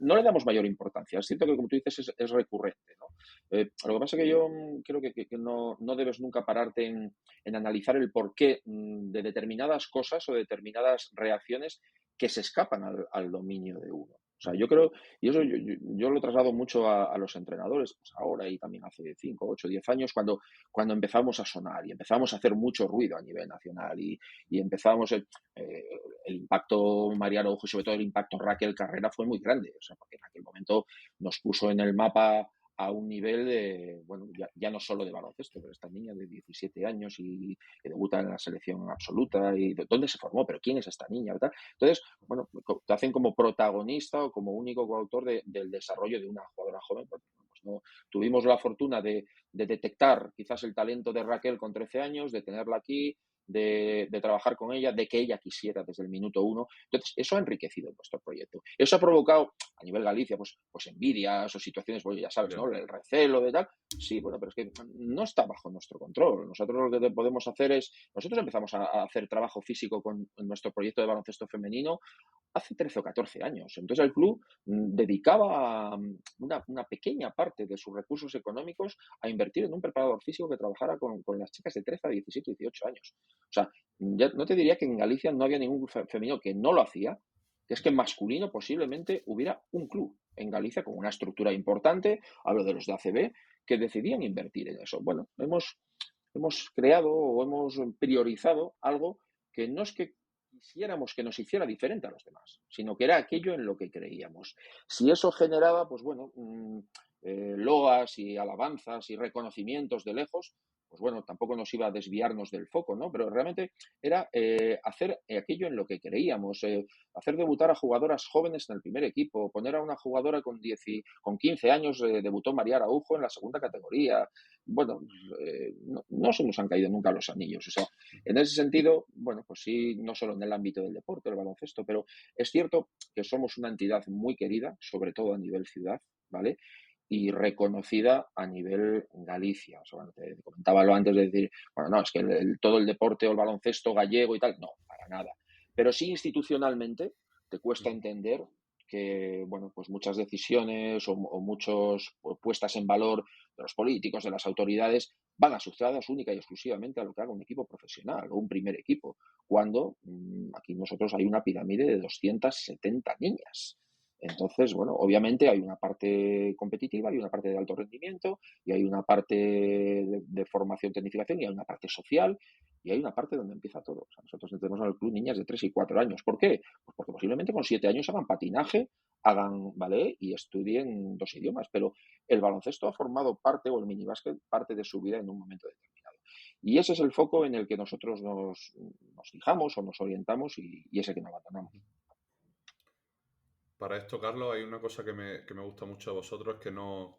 le damos mayor importancia. Es cierto que, como tú dices, es recurrente, ¿no? Lo que pasa es que yo creo que no debes nunca pararte en analizar el porqué de determinadas cosas o de determinadas reacciones que se escapan al dominio de uno. O sea, yo creo, y eso yo lo traslado mucho a los entrenadores, pues ahora y también hace 5, 8, 10 años, cuando empezamos a sonar y empezamos a hacer mucho ruido a nivel nacional y empezamos el impacto Mariano Ojo y sobre todo el impacto Raquel Carrera fue muy grande, o sea, porque en aquel momento nos puso en el mapa a un nivel de, bueno, ya no solo de baloncesto, pero esta niña de 17 años y que debuta en la selección absoluta, y dónde se formó, pero quién es esta niña, ¿verdad? Entonces, bueno, te hacen como protagonista o como único coautor del desarrollo de una jugadora joven. Pues no, tuvimos la fortuna de detectar quizás el talento de Raquel con 13 años, de tenerla aquí, de trabajar con ella, de que ella quisiera desde el minuto uno. Entonces, eso ha enriquecido nuestro proyecto. Eso ha provocado, a nivel Galicia, pues envidias o situaciones, pues ya sabes, Ya. ¿no? El recelo de tal. Sí, bueno, pero es que no está bajo nuestro control. Nosotros lo que podemos hacer es, nosotros empezamos a hacer trabajo físico con nuestro proyecto de baloncesto femenino hace 13 o 14 años. Entonces el club dedicaba una pequeña parte de sus recursos económicos a invertir en un preparador físico que trabajara con las chicas de 13 a 17 y 18 años. O sea, ya no te diría que en Galicia no había ningún club femenino que no lo hacía, que es que en masculino posiblemente hubiera un club en Galicia con una estructura importante, hablo de los de ACB, que decidían invertir en eso. Bueno, hemos creado o hemos priorizado algo que no es que quisiéramos que nos hiciera diferente a los demás, sino que era aquello en lo que creíamos. Si eso generaba, pues bueno, loas y alabanzas y reconocimientos de lejos, pues bueno, tampoco nos iba a desviarnos del foco, ¿no? Pero realmente era hacer aquello en lo que creíamos, hacer debutar a jugadoras jóvenes en el primer equipo, poner a una jugadora con 15 años, debutó María Araujo en la segunda categoría. Bueno, no se nos han caído nunca los anillos. O sea, en ese sentido, bueno, pues sí, no solo en el ámbito del deporte, el baloncesto, pero es cierto que somos una entidad muy querida, sobre todo a nivel ciudad, ¿vale? Y reconocida a nivel Galicia. O sea, bueno, te comentaba lo antes de decir, bueno, no, es que todo el deporte o el baloncesto gallego y tal, no, para nada. Pero sí institucionalmente te cuesta entender que, bueno, pues muchas decisiones o muchas puestas en valor de los políticos, de las autoridades, van asociadas única y exclusivamente a lo que haga un equipo profesional o un primer equipo, cuando aquí nosotros hay una pirámide de 270 niñas. Entonces, bueno, obviamente hay una parte competitiva, hay una parte de alto rendimiento y hay una parte de formación, tecnificación y hay una parte social y hay una parte donde empieza todo. O sea, nosotros tenemos en el club niñas de 3 y 4 años. ¿Por qué? Pues porque posiblemente con 7 años hagan patinaje, hagan ballet y estudien 2 idiomas, pero el baloncesto ha formado parte, o el minibásquet, parte de su vida en un momento determinado. Y ese es el foco en el que nosotros nos fijamos o nos orientamos y ese que no abandonamos. Para esto, Carlos, hay una cosa que me gusta mucho de vosotros, es que no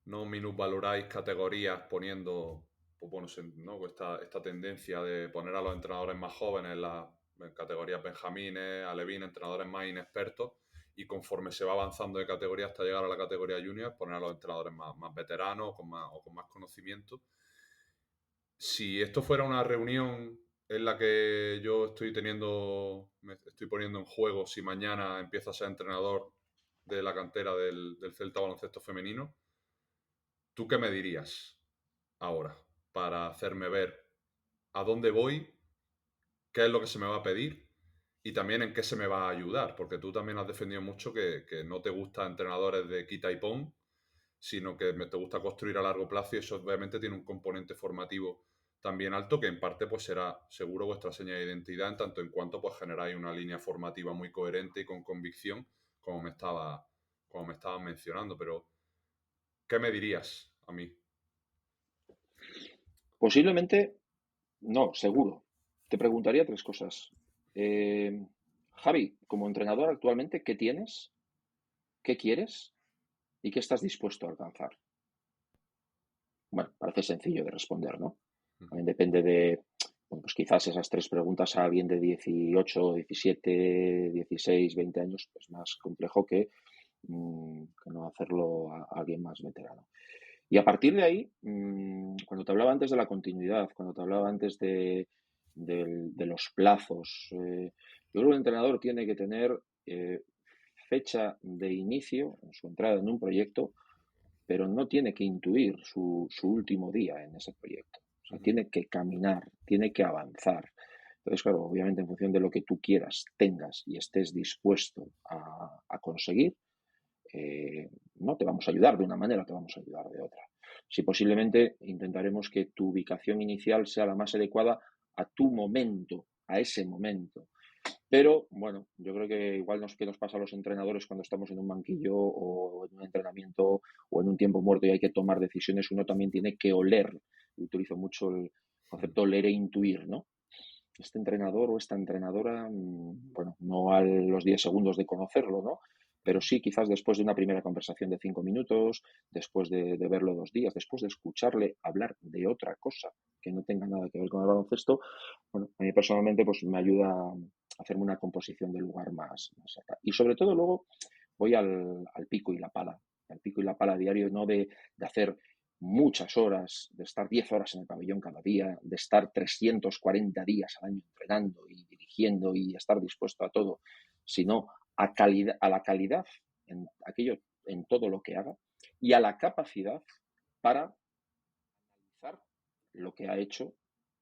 minusvaloráis categorías poniendo, pues bueno, ¿no? esta tendencia de poner a los entrenadores más jóvenes en categorías benjamines, alevines, entrenadores más inexpertos, y conforme se va avanzando de categoría hasta llegar a la categoría junior, poner a los entrenadores más veteranos o con más conocimiento. Si esto fuera una reunión en la que yo me estoy poniendo en juego si mañana empiezo a ser entrenador de la cantera del Celta Baloncesto Femenino, ¿tú qué me dirías ahora para hacerme ver a dónde voy, qué es lo que se me va a pedir y también en qué se me va a ayudar? Porque tú también has defendido mucho que no te gustan entrenadores de quita y pon, sino que te gusta construir a largo plazo, y eso obviamente tiene un componente formativo también alto, que en parte pues será seguro vuestra seña de identidad, en tanto en cuanto pues generáis una línea formativa muy coherente y con convicción, como me estabas mencionando. Pero ¿qué me dirías a mí? Posiblemente, no, seguro. Te preguntaría 3 cosas. Javi, como entrenador actualmente, ¿qué tienes? ¿Qué quieres? ¿Y qué estás dispuesto a alcanzar? Bueno, parece sencillo de responder, ¿no? También depende de, bueno, pues quizás esas 3 preguntas a alguien de 18, 17, 16, 20 años es más complejo que no hacerlo a alguien más veterano. Y a partir de ahí, cuando te hablaba antes de la continuidad, cuando te hablaba antes de los plazos, yo creo que el entrenador tiene que tener fecha de inicio en su entrada en un proyecto, pero no tiene que intuir su último día en ese proyecto. O sea, tiene que caminar, tiene que avanzar. Entonces, claro, obviamente en función de lo que tú quieras, tengas y estés dispuesto a conseguir, no te vamos a ayudar de una manera, te vamos a ayudar de otra. Si posiblemente intentaremos que tu ubicación inicial sea la más adecuada a tu momento, a ese momento. Pero, bueno, yo creo que igual que nos pasa a los entrenadores cuando estamos en un banquillo o en un entrenamiento o en un tiempo muerto y hay que tomar decisiones, uno también tiene que oler. Utilizo mucho el concepto oler e intuir, ¿no? Este entrenador o esta entrenadora, bueno, no a los 10 segundos de conocerlo, ¿no? Pero sí, quizás después de una primera conversación de 5 minutos, después de verlo 2 días, después de escucharle hablar de otra cosa que no tenga nada que ver con el baloncesto, bueno, a mí personalmente pues me ayuda a hacerme una composición del lugar más alta. Y sobre todo luego voy al pico y la pala, al pico y la pala diario, no de hacer muchas horas, de estar 10 horas en el pabellón cada día, de estar 340 días al año entrenando y dirigiendo y estar dispuesto a todo, sino a la calidad en aquello, en todo lo que haga y a la capacidad para analizar lo que ha hecho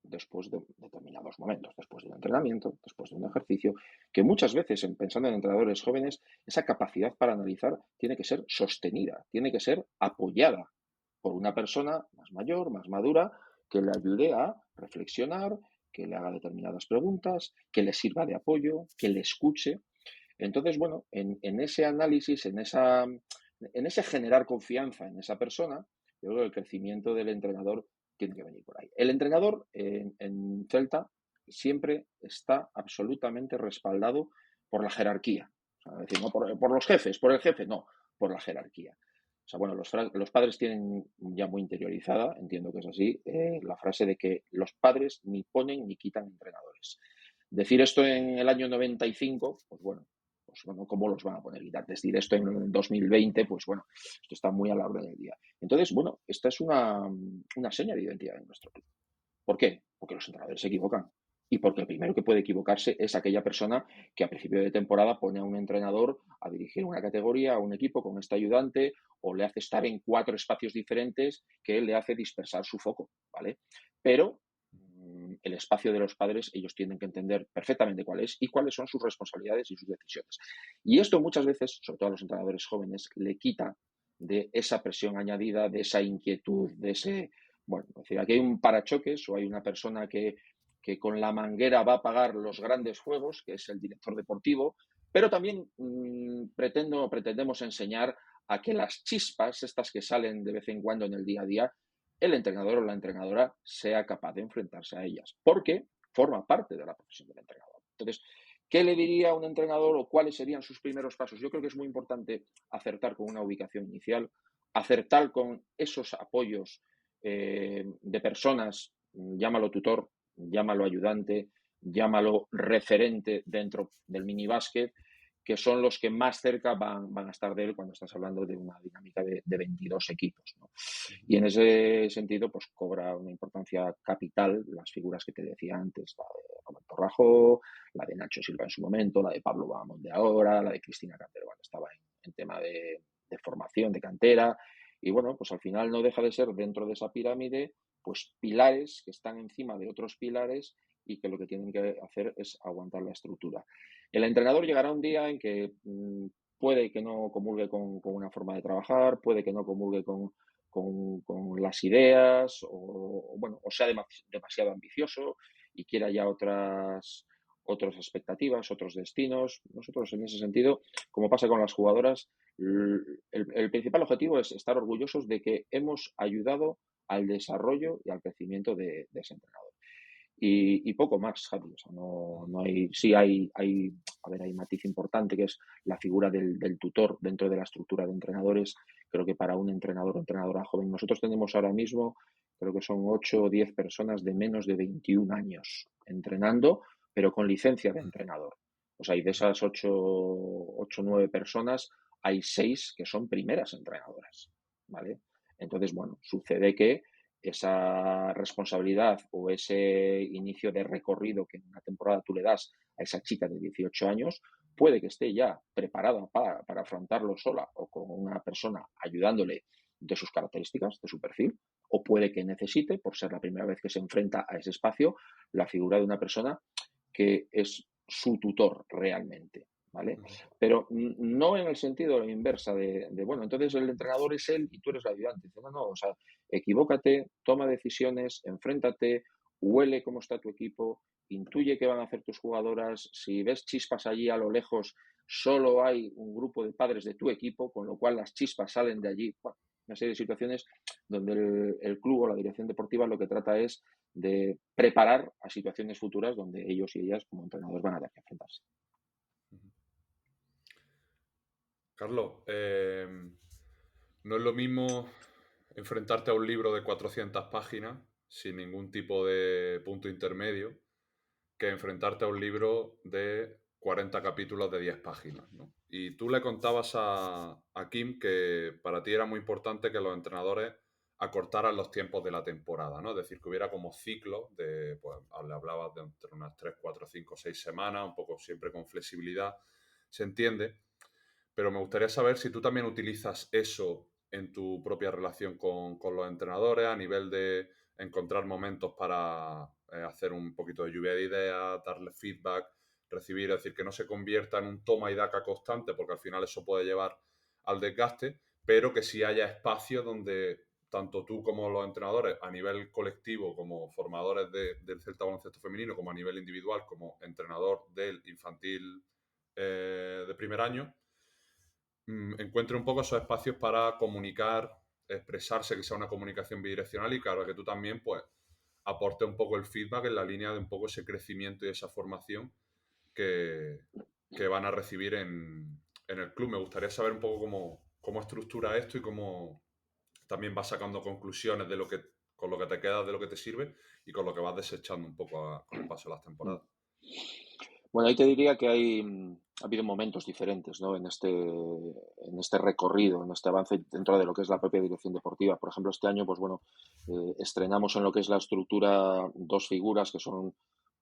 después de determinados momentos, después de un entrenamiento, después de un ejercicio, que muchas veces, pensando en entrenadores jóvenes, esa capacidad para analizar tiene que ser sostenida, tiene que ser apoyada por una persona más mayor, más madura, que le ayude a reflexionar, que le haga determinadas preguntas, que le sirva de apoyo, que le escuche. Entonces, bueno, en ese análisis, en ese generar confianza en esa persona, yo creo que el crecimiento del entrenador tiene que venir por ahí. El entrenador en Celta siempre está absolutamente respaldado por la jerarquía. O sea, es decir, no por los jefes, por el jefe, no, por la jerarquía. O sea, bueno, los padres tienen ya muy interiorizada, entiendo que es así, la frase de que los padres ni ponen ni quitan entrenadores. Decir esto en el año 95, pues bueno, ¿cómo los van a poner? Y decir esto en el 2020, pues bueno, esto está muy a la orden del día. Entonces, bueno, esta es una seña de identidad en nuestro club. ¿Por qué? Porque los entrenadores se equivocan. Y porque el primero que puede equivocarse es aquella persona que a principio de temporada pone a un entrenador a dirigir una categoría, a un equipo con este ayudante, o le hace estar en 4 espacios diferentes que le hace dispersar su foco, ¿vale? Pero el espacio de los padres, ellos tienen que entender perfectamente cuál es y cuáles son sus responsabilidades y sus decisiones. Y esto muchas veces, sobre todo a los entrenadores jóvenes, le quita de esa presión añadida, de esa inquietud, de ese... Bueno, es decir, aquí hay un parachoques o hay una persona que con la manguera va a apagar los grandes fuegos, que es el director deportivo, pero también pretendemos enseñar a que las chispas, estas que salen de vez en cuando en el día a día, el entrenador o la entrenadora sea capaz de enfrentarse a ellas, porque forma parte de la profesión del entrenador. Entonces, ¿qué le diría a un entrenador o cuáles serían sus primeros pasos? Yo creo que es muy importante acertar con una ubicación inicial, acertar con esos apoyos de personas, llámalo tutor, llámalo ayudante, llámalo referente dentro del minibásquet, que son los que más cerca van a estar de él cuando estás hablando de una dinámica de 22 equipos, ¿no? Y en ese sentido, pues cobra una importancia capital las figuras que te decía antes, la de Roberto Rajo, la de Nacho Silva en su momento, la de Pablo Bahamón de ahora, la de Cristina Cantero cuando estaba en tema de formación, de cantera. Y bueno, pues al final no deja de ser dentro de esa pirámide, pues pilares que están encima de otros pilares y que lo que tienen que hacer es aguantar la estructura. El entrenador llegará un día en que puede que no comulgue con una forma de trabajar, puede que no comulgue con las ideas o sea demasiado ambicioso y quiera ya otras expectativas, otros destinos. Nosotros en ese sentido, como pasa con las jugadoras, el principal objetivo es estar orgullosos de que hemos ayudado al desarrollo y al crecimiento de ese entrenador. Y poco más, Javi. O sea, no hay, sí hay matiz importante que es la figura del tutor dentro de la estructura de entrenadores. Creo que para un entrenador o entrenadora joven, nosotros tenemos ahora mismo, creo que son 8 o 10 personas de menos de 21 años entrenando, pero con licencia de entrenador. O sea, y de esas 8 o 9 personas, hay 6 que son primeras entrenadoras, ¿vale? Entonces, bueno, sucede que esa responsabilidad o ese inicio de recorrido que en una temporada tú le das a esa chica de 18 años, puede que esté ya preparada para afrontarlo sola o con una persona ayudándole de sus características, de su perfil, o puede que necesite, por ser la primera vez que se enfrenta a ese espacio, la figura de una persona que es su tutor realmente, ¿vale? Pero no en el sentido inversa bueno, entonces el entrenador es él y tú eres el ayudante. No, o sea, equivócate, toma decisiones, enfréntate huele cómo está tu equipo, intuye qué van a hacer tus jugadoras. Si ves chispas allí a lo lejos, solo hay un grupo de padres de tu equipo, con lo cual las chispas salen de allí. Bueno, una serie de situaciones donde el club o la dirección deportiva lo que trata es de preparar a situaciones futuras donde ellos y ellas como entrenadores van a tener que enfrentarse. Carlos, no es lo mismo enfrentarte a un libro de 400 páginas sin ningún tipo de punto intermedio que enfrentarte a un libro de 40 capítulos de 10 páginas, ¿no? Y tú le contabas a Kim que para ti era muy importante que los entrenadores acortaran los tiempos de la temporada, ¿no? Es decir, que hubiera como ciclos de, pues, le hablabas de entre unas 3, 4, 5, 6 semanas, un poco siempre con flexibilidad, se entiende, pero me gustaría saber si tú también utilizas eso en tu propia relación con los entrenadores a nivel de encontrar momentos para hacer un poquito de lluvia de ideas, darle feedback, recibir, es decir, que no se convierta en un toma y daca constante, porque al final eso puede llevar al desgaste, pero que sí haya espacios donde tanto tú como los entrenadores, a nivel colectivo, como formadores del Celta Baloncesto Femenino, como a nivel individual, como entrenador del infantil de primer año, encuentre un poco esos espacios para comunicar, expresarse, que sea una comunicación bidireccional y claro, que tú también pues aporte un poco el feedback en la línea de un poco ese crecimiento y esa formación que, que van a recibir en el club. Me gustaría saber un poco cómo estructura esto y cómo también vas sacando conclusiones de lo que, con lo que te queda, de lo que te sirve y con lo que vas desechando un poco con el paso de las temporadas. Bueno, ahí te diría que ha habido momentos diferentes, ¿no? En este recorrido, en este avance dentro de lo que es la propia dirección deportiva. Por ejemplo, este año, pues bueno, estrenamos en lo que es la estructura dos figuras que son,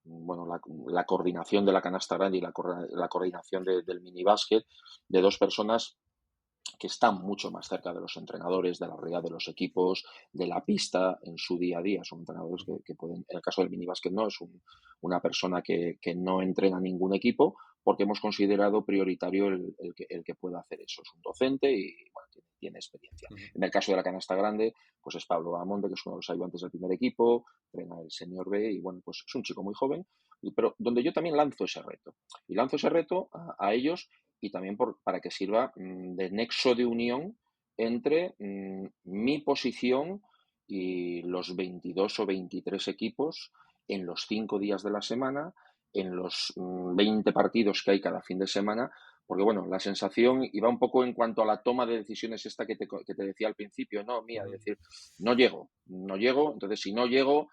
bueno, la coordinación de la canasta grande y la coordinación del minibásquet, de dos personas que están mucho más cerca de los entrenadores, de la realidad de los equipos, de la pista en su día a día. Son entrenadores que pueden, en el caso del minibásquet no, es una persona que no entrena ningún equipo porque hemos considerado prioritario el que pueda hacer eso. Es un docente y bueno, tiene experiencia. En el caso de la canasta grande, pues es Pablo Amonde, que es uno de los ayudantes del primer equipo, entrena el Senior B y bueno, pues es un chico muy joven, pero donde yo también lanzo ese reto. Y lanzo ese reto a ellos y también para que sirva de nexo de unión entre mi posición y los 22 o 23 equipos en los 5 días de la semana, en los 20 partidos que hay cada fin de semana, porque bueno, la sensación iba un poco en cuanto a la toma de decisiones esta que te decía al principio, no mía, de decir, no llego, entonces si no llego,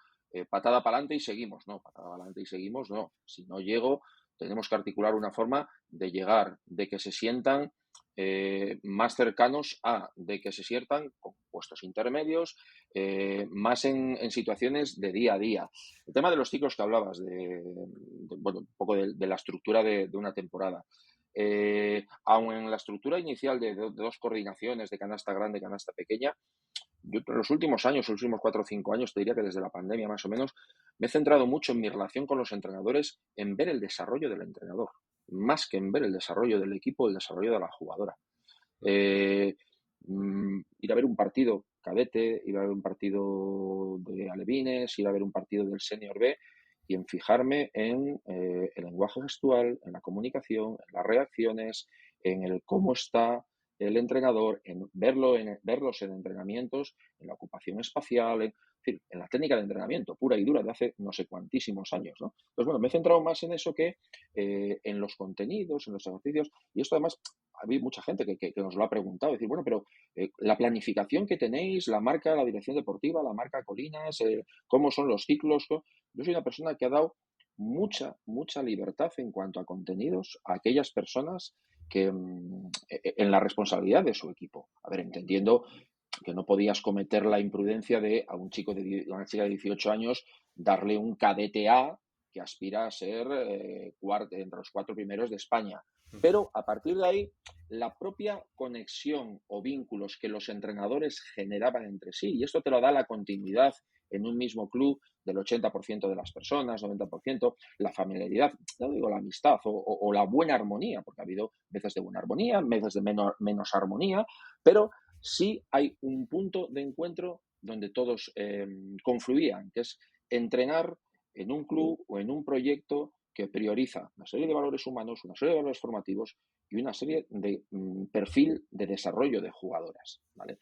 patada para adelante y seguimos, no, patada para adelante y seguimos, no, si no llego, tenemos que articular una forma de llegar, de que se sientan más cercanos de que se sientan con puestos intermedios, más en situaciones de día a día. El tema de los ciclos que hablabas, bueno, un poco de la estructura de una temporada. Aun en la estructura inicial de dos coordinaciones, de canasta grande y canasta pequeña, yo en los últimos años, los últimos 4 o 5 años, te diría que desde la pandemia más o menos, me he centrado mucho en mi relación con los entrenadores, en ver el desarrollo del entrenador, más que en ver el desarrollo del equipo, el desarrollo de la jugadora. Ir a ver un partido cadete, ir a ver un partido de alevines, ir a ver un partido del Senior B y en fijarme en el lenguaje gestual, en la comunicación, en las reacciones, en el cómo está el entrenador, en verlos en entrenamientos, en la ocupación espacial, en la técnica de entrenamiento pura y dura de hace no sé cuantísimos años, ¿no? Pues bueno, me he centrado más en eso que en los contenidos, en los ejercicios, y esto además hay mucha gente que nos lo ha preguntado, decir, bueno, pero la planificación que tenéis, la marca, la dirección deportiva, la marca Colinas, cómo son los ciclos. Yo soy una persona que ha dado mucha libertad en cuanto a contenidos a aquellas personas que en la responsabilidad de su equipo. A ver, entendiendo que no podías cometer la imprudencia de a una chica de 18 años darle un cadete A que aspira a ser entre los 4 primeros de España. Pero a partir de ahí, la propia conexión o vínculos que los entrenadores generaban entre sí, y esto te lo da la continuidad en un mismo club del 80% de las personas, 90%, la familiaridad, no digo la amistad o la buena armonía, porque ha habido veces de buena armonía, veces de menos armonía, pero sí hay un punto de encuentro donde todos confluían, que es entrenar en un club o en un proyecto que prioriza una serie de valores humanos, una serie de valores formativos y una serie de perfil de desarrollo de jugadoras, ¿vale?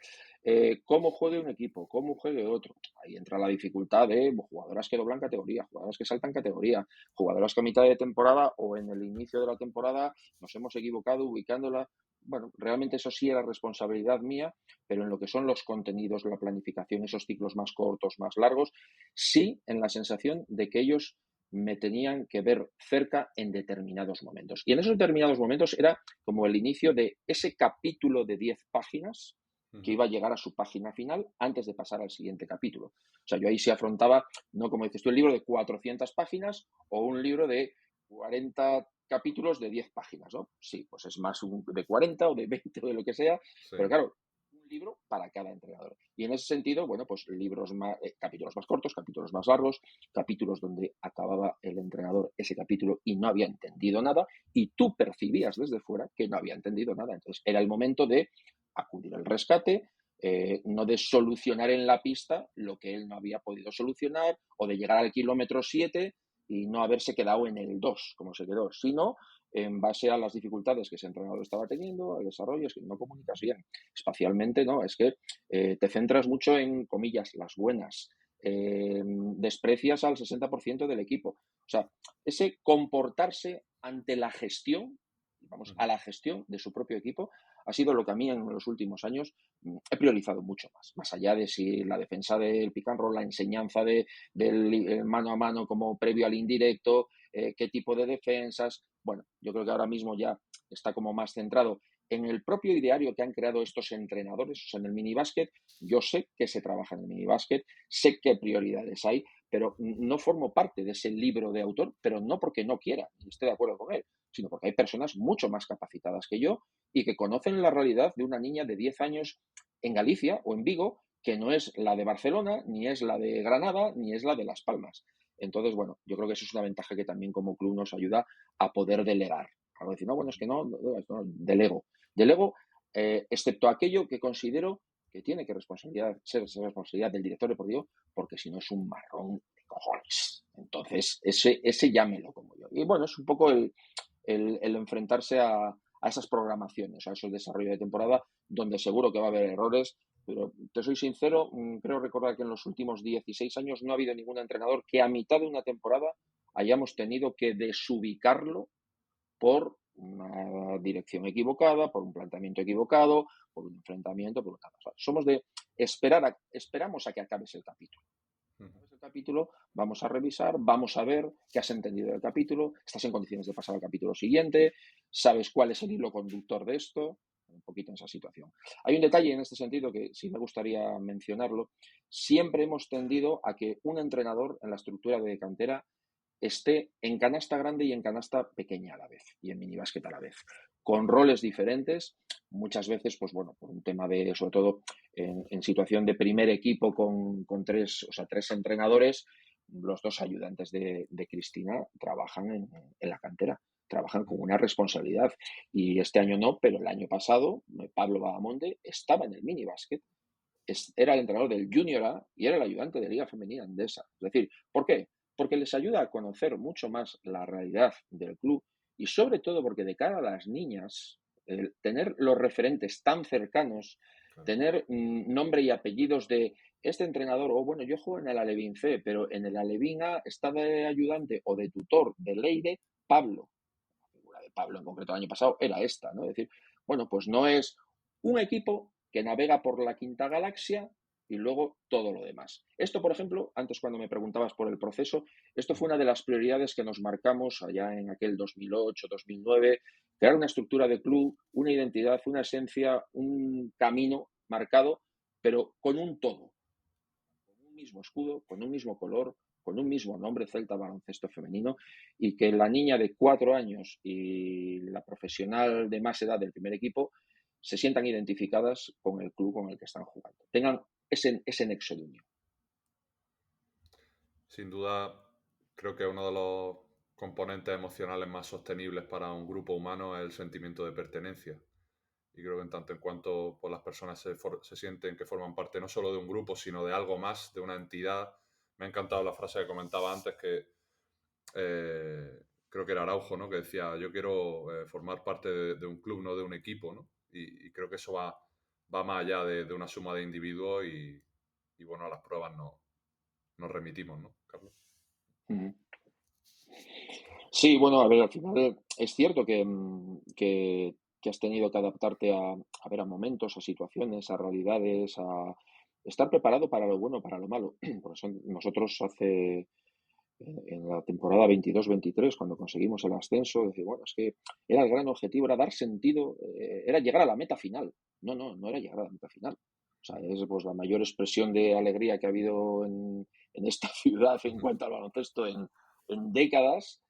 Cómo juegue un equipo, cómo juegue otro. Ahí entra la dificultad de jugadoras que doblan categoría, jugadoras que saltan categoría, jugadoras que a mitad de temporada o en el inicio de la temporada nos hemos equivocado ubicándola. Bueno, realmente eso sí era responsabilidad mía, pero en lo que son los contenidos, la planificación, esos ciclos más cortos, más largos, sí en la sensación de que ellos me tenían que ver cerca en determinados momentos. Y en esos determinados momentos era como el inicio de ese capítulo de 10 páginas que iba a llegar a su página final antes de pasar al siguiente capítulo. O sea, yo ahí sí afrontaba, no como dices tú, el libro de 400 páginas o un libro de 40 capítulos de 10 páginas, ¿no? Sí, pues es más de 40 o de 20 o de lo que sea, Sí. pero claro, un libro para cada entrenador. Y en ese sentido, bueno, pues capítulos más cortos, capítulos más largos, capítulos donde acababa el entrenador ese capítulo y no había entendido nada y tú percibías desde fuera que no había entendido nada. Entonces era el momento de acudir al rescate, no de solucionar en la pista lo que él no había podido solucionar o de llegar al kilómetro 7 y no haberse quedado en el 2 como se quedó, sino en base a las dificultades que ese entrenador estaba teniendo, al desarrollo, es que no comunicas bien. Espacialmente, no, es que te centras mucho en, comillas, las buenas, desprecias al 60% del equipo. O sea, ese comportarse ante la gestión, vamos, a la gestión de su propio equipo, ha sido lo que a mí en los últimos años he priorizado mucho más allá de si la defensa del pick and roll, la enseñanza del mano a mano como previo al indirecto, qué tipo de defensas. Bueno, yo creo que ahora mismo ya está como más centrado en el propio ideario que han creado estos entrenadores, o sea, en el minibásquet. Yo sé que se trabaja en el minibásquet, sé qué prioridades hay, pero no formo parte de ese libro de autor, pero no porque no quiera, y esté de acuerdo con él, sino porque hay personas mucho más capacitadas que yo y que conocen la realidad de una niña de 10 años en Galicia o en Vigo, que no es la de Barcelona, ni es la de Granada, ni es la de Las Palmas. Entonces, bueno, yo creo que eso es una ventaja que también como club nos ayuda a poder delegar. A decir, no, bueno, es que no, delego. Delego, excepto aquello que considero que tiene que ser responsabilidad del director deportivo, porque si no es un marrón de cojones. Entonces, ese ya me lo como yo. Y bueno, es un poco el enfrentarse a esas programaciones, a esos desarrollos de temporada, donde seguro que va a haber errores, pero te soy sincero, creo recordar que en los últimos 16 años no ha habido ningún entrenador que a mitad de una temporada hayamos tenido que desubicarlo por una dirección equivocada, por un planteamiento equivocado, por un enfrentamiento, por una cosa. Somos de esperamos a que acabes el capítulo. El capítulo, vamos a revisar, vamos a ver qué has entendido del capítulo, estás en condiciones de pasar al capítulo siguiente, sabes cuál es el hilo conductor de esto, un poquito en esa situación. Hay un detalle en este sentido que sí me gustaría mencionarlo. Siempre hemos tendido a que un entrenador en la estructura de cantera esté en canasta grande y en canasta pequeña a la vez, y en minibásquet a la vez, con roles diferentes, muchas veces, pues bueno, por un tema de, sobre todo, en situación de primer equipo con tres entrenadores, los dos ayudantes de Cristina trabajan en la cantera, trabajan con una responsabilidad. Y este año no, pero el año pasado, Pablo Badamonte estaba en el minibásquet, era el entrenador del Junior A y era el ayudante de Liga Femenina Endesa. Es decir, ¿por qué? Porque les ayuda a conocer mucho más la realidad del club y sobre todo porque de cara a las niñas, el tener los referentes tan cercanos, tener nombre y apellidos de este entrenador, o bueno, yo juego en el Alevín C, pero en el Alevín A está de ayudante o de tutor de Leire Pablo. La figura de Pablo en concreto el año pasado era esta, ¿no? Es decir, bueno, pues no es un equipo que navega por la quinta galaxia y luego todo lo demás. Esto, por ejemplo, antes cuando me preguntabas por el proceso, esto fue una de las prioridades que nos marcamos allá en aquel 2008, 2009, crear una estructura de club, una identidad, una esencia, un camino marcado, pero con un todo, con un mismo escudo, con un mismo color, con un mismo nombre, Celta Baloncesto Femenino, y que la niña de 4 años y la profesional de más edad del primer equipo se sientan identificadas con el club con el que están jugando. Tengan ese nexo de unión. Sin duda, creo que uno de los componentes emocionales más sostenibles para un grupo humano es el sentimiento de pertenencia. Y creo que en tanto en cuanto pues, las personas se sienten que forman parte no solo de un grupo, sino de algo más, de una entidad, me ha encantado la frase que comentaba antes, que creo que era Araujo, ¿no? Que decía, yo quiero formar parte de un club, no de un equipo, ¿no? Y creo que eso va más allá de una suma de individuos y bueno, a las pruebas nos remitimos, ¿no, Carlos? Ujú. Sí, bueno, a ver, al final es cierto que has tenido que adaptarte a ver, a momentos, a situaciones, a realidades, a estar preparado para lo bueno, para lo malo. Por eso nosotros en la temporada 22-23, cuando conseguimos el ascenso, decir, bueno, es que era el gran objetivo, era dar sentido, era llegar a la meta final. No era llegar a la meta final. O sea, es pues la mayor expresión de alegría que ha habido en esta ciudad en cuanto al baloncesto en décadas.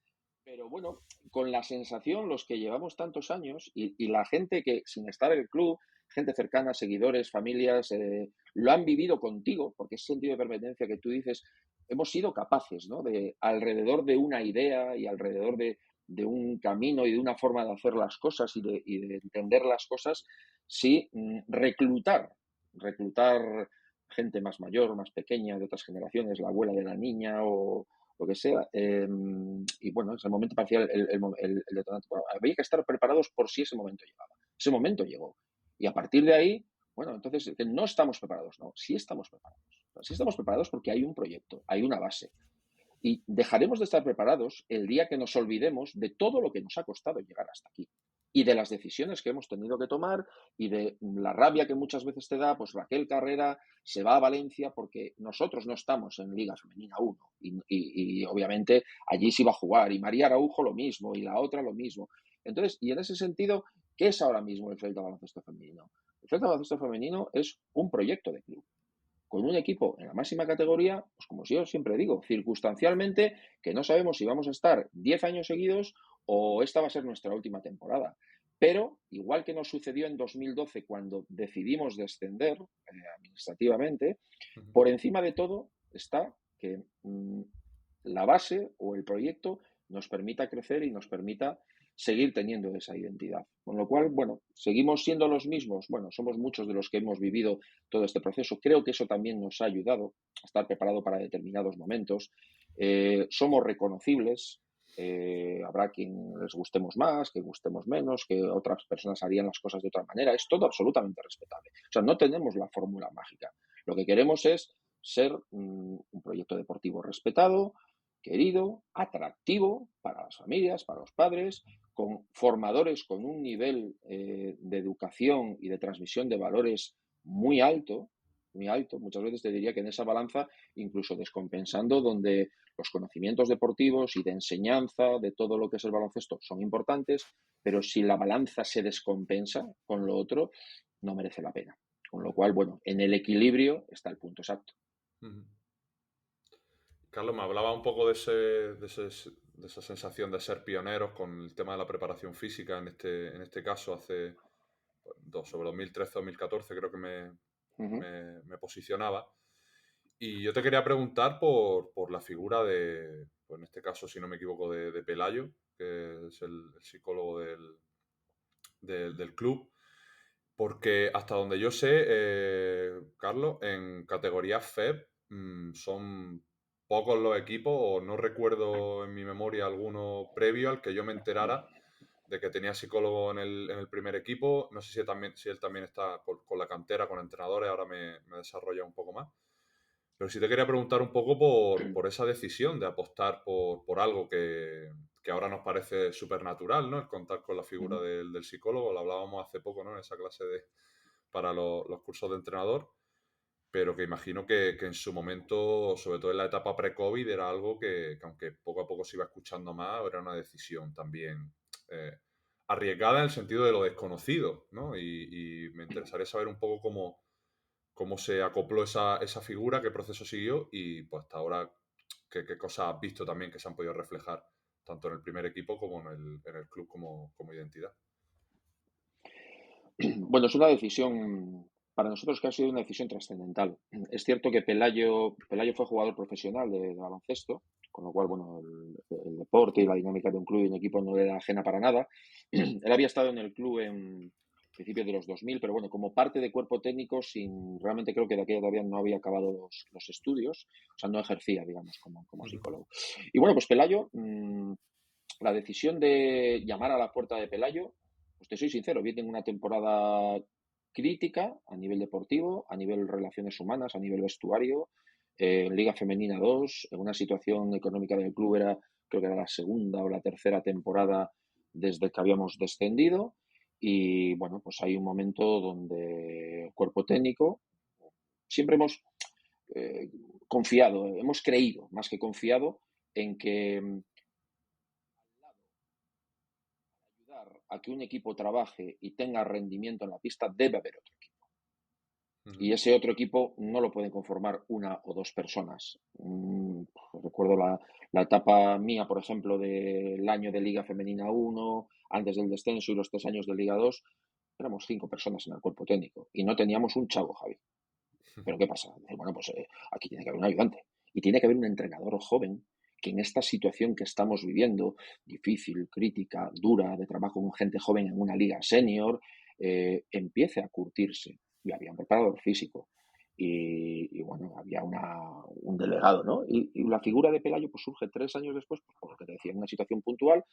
Pero bueno, con la sensación, los que llevamos tantos años y la gente que sin estar en el club, gente cercana, seguidores, familias, lo han vivido contigo, porque ese sentido de pertenencia que tú dices, hemos sido capaces, ¿no? De alrededor de una idea y alrededor de un camino y de una forma de hacer las cosas y de entender las cosas, sí, reclutar gente más mayor, más pequeña, de otras generaciones, la abuela de la niña o lo que sea. Y bueno, en ese momento parecía el detonante. Bueno, había que estar preparados por si ese momento llegaba. Ese momento llegó. Y a partir de ahí, bueno, entonces no estamos preparados, no, sí estamos preparados. Sí estamos preparados porque hay un proyecto, hay una base. Y dejaremos de estar preparados el día que nos olvidemos de todo lo que nos ha costado llegar hasta aquí. Y de las decisiones que hemos tenido que tomar y de la rabia que muchas veces te da, pues Raquel Carrera se va a Valencia porque nosotros no estamos en Liga Femenina 1 y obviamente allí se iba a jugar y María Araujo lo mismo y la otra lo mismo. Entonces, y en ese sentido, ¿qué es ahora mismo el Celta Baloncesto Femenino? El Celta Baloncesto Femenino es un proyecto de club con un equipo en la máxima categoría, pues como yo siempre digo, circunstancialmente, que no sabemos si vamos a estar 10 años seguidos o esta va a ser nuestra última temporada. Pero, igual que nos sucedió en 2012 cuando decidimos descender administrativamente, Uh-huh. por encima de todo está que la base o el proyecto nos permita crecer y nos permita seguir teniendo esa identidad. Con lo cual, bueno, seguimos siendo los mismos. Bueno, somos muchos de los que hemos vivido todo este proceso. Creo que eso también nos ha ayudado a estar preparado para determinados momentos. Somos reconocibles. Habrá quien les gustemos más, que gustemos menos, que otras personas harían las cosas de otra manera. Es todo absolutamente respetable. O sea, no tenemos la fórmula mágica. Lo que queremos es ser un proyecto deportivo respetado, querido, atractivo para las familias, para los padres, con formadores con un nivel de educación y de transmisión de valores muy alto, muy alto. Muchas veces te diría que en esa balanza, incluso descompensando, donde los conocimientos deportivos y de enseñanza de todo lo que es el baloncesto son importantes, pero si la balanza se descompensa con lo otro, no merece la pena. Con lo cual, bueno, en el equilibrio está el punto exacto. Uh-huh. Carlos, me hablaba un poco de esa sensación de ser pioneros con el tema de la preparación física, en este caso hace sobre 2013-2014 creo que Uh-huh. me posicionaba. Y yo te quería preguntar por la figura pues en este caso, si no me equivoco, de Pelayo, que es el psicólogo del club, porque hasta donde yo sé, Carlos, en categoría FEB son pocos los equipos, o no recuerdo en mi memoria alguno previo al que yo me enterara de que tenía psicólogo en el primer equipo. No sé si él también está con la cantera, con entrenadores, ahora me desarrolla un poco más. Pero sí te quería preguntar un poco por esa decisión de apostar por algo que ahora nos parece súper natural, ¿no? El contar con la figura Uh-huh. del psicólogo, lo hablábamos hace poco, ¿no? En esa clase para los cursos de entrenador, pero que imagino que en su momento, sobre todo en la etapa pre-COVID, era algo que aunque poco a poco se iba escuchando más, era una decisión también arriesgada en el sentido de lo desconocido, ¿no? Y me interesaría saber un poco cómo se acopló esa figura, qué proceso siguió y pues hasta ahora qué cosas has visto también que se han podido reflejar tanto en el primer equipo como en el club como identidad. Bueno, es una decisión, para nosotros que ha sido una decisión trascendental. Es cierto que Pelayo fue jugador profesional de baloncesto, con lo cual, bueno, el deporte y la dinámica de un club y un equipo no le era ajena para nada. Él había estado en el club principios de los 2000, pero bueno, como parte de cuerpo técnico, realmente creo que de aquella todavía no había acabado los estudios, o sea, no ejercía, digamos, como psicólogo. Y bueno, pues Pelayo, la decisión de llamar a la puerta de Pelayo, pues te soy sincero, viene en una temporada crítica a nivel deportivo, a nivel relaciones humanas, a nivel vestuario, en Liga Femenina 2, en una situación económica del club creo que era la segunda o la tercera temporada desde que habíamos descendido. Y bueno, pues hay un momento donde el cuerpo técnico siempre hemos confiado, hemos creído, más que confiado, en que ayudar a que un equipo trabaje y tenga rendimiento en la pista debe haber otro equipo. Y ese otro equipo no lo pueden conformar una o dos personas. Recuerdo la etapa mía, por ejemplo, del año de Liga Femenina 1, antes del descenso, y los 3 años de Liga 2, éramos 5 personas en el cuerpo técnico y no teníamos un chavo, Javi. ¿Pero qué pasa? Bueno, pues aquí tiene que haber un ayudante y tiene que haber un entrenador joven que en esta situación que estamos viviendo, difícil, crítica, dura, de trabajo con gente joven en una liga senior, empiece a curtirse. Y había un preparador físico y bueno, había un delegado, ¿no? Y la figura de Pelayo pues surge 3 años después, pues, por lo que te decía, en una situación puntual,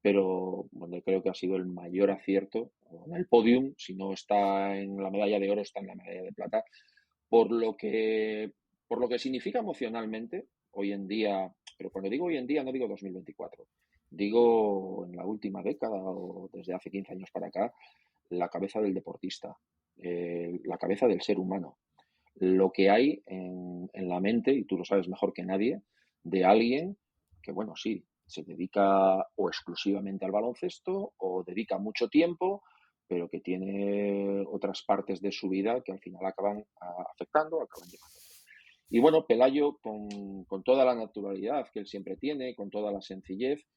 pero donde creo que ha sido el mayor acierto en el podium. Si no está en la medalla de oro, está en la medalla de plata, por lo que, por lo que significa emocionalmente hoy en día. Pero cuando digo hoy en día no digo 2024, digo en la última década o desde hace 15 años para acá, la cabeza del deportista, la cabeza del ser humano, lo que hay en la mente, y tú lo sabes mejor que nadie, de alguien que, bueno, sí, se dedica o exclusivamente al baloncesto o dedica mucho tiempo, pero que tiene otras partes de su vida que al final acaban afectando, acaban llevando. Y bueno, Pelayo, con toda la naturalidad que él siempre tiene, con toda la sencillez,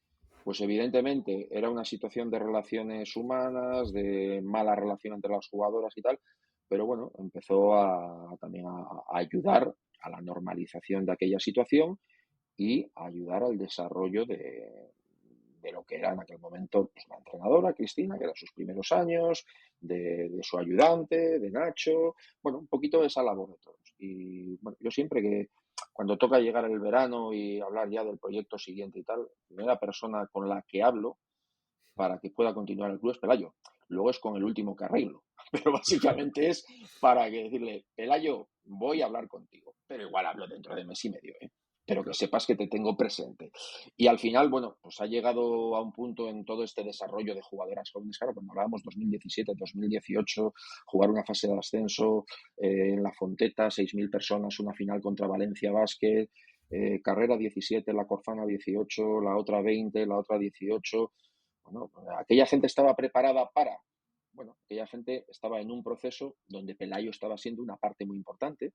pues evidentemente era una situación de relaciones humanas, de mala relación entre las jugadoras y tal, pero bueno, empezó también a ayudar a la normalización de aquella situación y a ayudar al desarrollo de lo que era en aquel momento pues, la entrenadora, Cristina, que eran sus primeros años, de su ayudante, de Nacho, bueno, un poquito de esa labor de todos. Y bueno, yo siempre que cuando toca llegar el verano y hablar ya del proyecto siguiente y tal, la primera persona con la que hablo para que pueda continuar el club es Pelayo. Luego es con el último que arreglo, pero básicamente es para que decirle, Pelayo, voy a hablar contigo, pero igual hablo dentro de mes y medio, ¿eh? Pero que sepas que te tengo presente. Y al final, bueno, pues ha llegado a un punto en todo este desarrollo de jugadoras jóvenes, claro, cuando hablábamos 2017, 2018, jugar una fase de ascenso en La Fonteta, 6.000 personas, una final contra Valencia Basket, carrera 17, la Corfana 18, la otra 20, la otra 18. Bueno, aquella gente estaba preparada para, bueno, aquella gente estaba en un proceso donde Pelayo estaba siendo una parte muy importante,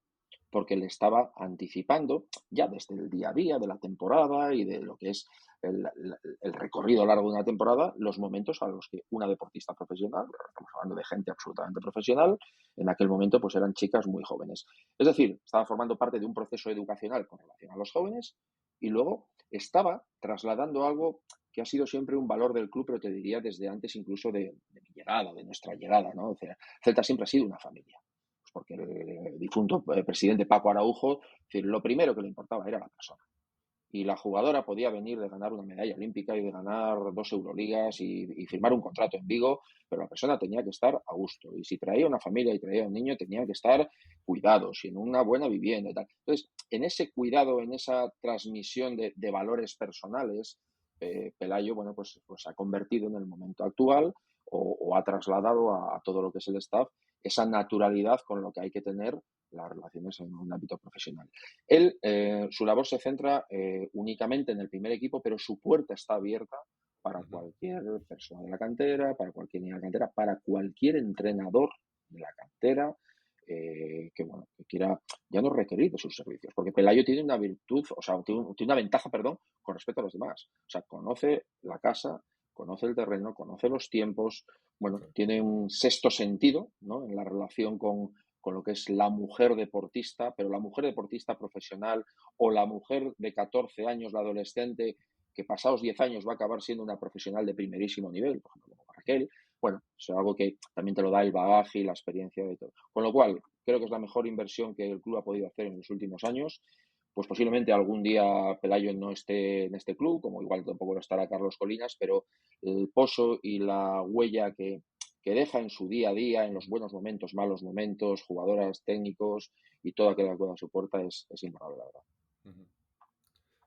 porque le estaba anticipando ya desde el día a día de la temporada y de lo que es el recorrido largo de una temporada, los momentos a los que una deportista profesional, estamos hablando de gente absolutamente profesional, en aquel momento pues eran chicas muy jóvenes. Es decir, estaba formando parte de un proceso educacional con relación a los jóvenes y luego estaba trasladando algo que ha sido siempre un valor del club, pero te diría desde antes incluso de mi llegada, de nuestra llegada, ¿no? O sea, Celta siempre ha sido una familia, pues porque el difunto presidente Paco Araujo, es decir, lo primero que le importaba era la persona. Y la jugadora podía venir de ganar una medalla olímpica y de ganar 2 Euroligas y firmar un contrato en Vigo, pero la persona tenía que estar a gusto. Y si traía una familia y traía un niño, tenían que estar cuidados y en una buena vivienda y tal. Entonces, en ese cuidado, en esa transmisión de valores personales, Pelayo, bueno, pues ha convertido en el momento actual o ha trasladado a todo lo que es el staff esa naturalidad con lo que hay que tener las relaciones en un ámbito profesional. Él, su labor se centra únicamente en el primer equipo, pero su puerta está abierta para cualquier persona de la cantera, para cualquier niño de la cantera, para cualquier entrenador de la cantera que, bueno, que quiera ya no requerir de sus servicios. Porque Pelayo tiene una virtud, o sea, tiene una ventaja, perdón, con respecto a los demás. O sea, conoce la casa, conoce el terreno, conoce los tiempos, bueno, tiene un sexto sentido, ¿no? En la relación con lo que es la mujer deportista, pero la mujer deportista profesional o la mujer de 14 años, la adolescente, que pasados 10 años va a acabar siendo una profesional de primerísimo nivel, por ejemplo, como Raquel, bueno, es algo que también te lo da el bagaje y la experiencia de todo. Con lo cual, creo que es la mejor inversión que el club ha podido hacer en los últimos años. Pues posiblemente algún día Pelayo no esté en este club, como igual tampoco lo estará Carlos Colinas, pero el pozo y la huella que deja en su día a día, en los buenos momentos, malos momentos, jugadoras, técnicos y todo aquello que soporta es imparable, la verdad. Ujú.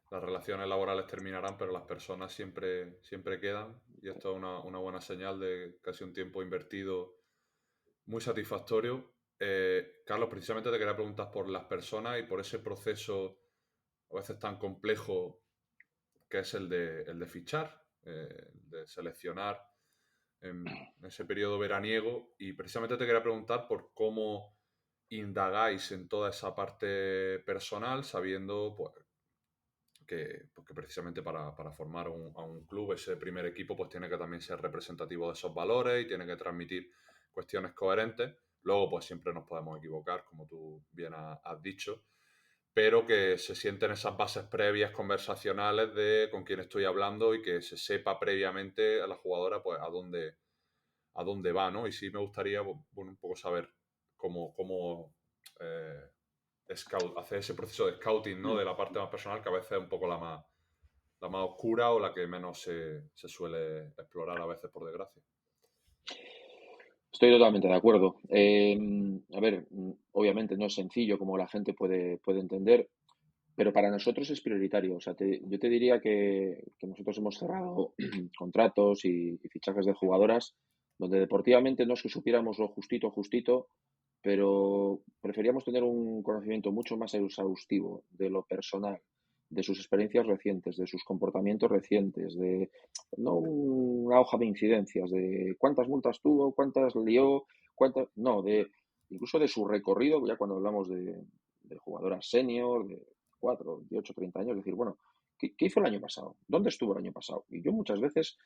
Las relaciones laborales terminarán, pero las personas siempre, siempre quedan, y esto es una buena señal de casi un tiempo invertido muy satisfactorio. Carlos, precisamente te quería preguntar por las personas y por ese proceso a veces tan complejo que es el de fichar, de seleccionar en ese periodo veraniego, y precisamente te quería preguntar por cómo indagáis en toda esa parte personal, sabiendo pues, que precisamente para formar a un club, ese primer equipo, pues tiene que también ser representativo de esos valores y tiene que transmitir cuestiones coherentes. Luego, pues siempre nos podemos equivocar, como tú bien has dicho, pero que se sienten esas bases previas conversacionales de con quién estoy hablando y que se sepa previamente a la jugadora pues a dónde va, ¿no? Y sí me gustaría, bueno, un poco saber cómo eh, hacer ese proceso de scouting, ¿no? De la parte más personal, que a veces es un poco la más oscura o la que menos se suele explorar a veces, por desgracia. Estoy totalmente de acuerdo. A ver, obviamente no es sencillo como la gente puede entender, pero para nosotros es prioritario. O sea, yo te diría que nosotros hemos cerrado contratos y fichajes de jugadoras donde deportivamente no es que supiéramos lo justito, justito, pero preferíamos tener un conocimiento mucho más exhaustivo de lo personal, de sus experiencias recientes, de sus comportamientos recientes, de no una hoja de incidencias, de cuántas multas tuvo, cuántas lió, cuántas, no, de incluso de su recorrido, ya cuando hablamos de jugadoras senior, de 4, 18, 30 años, decir, bueno, ¿qué hizo el año pasado? ¿Dónde estuvo el año pasado? Y yo muchas veces,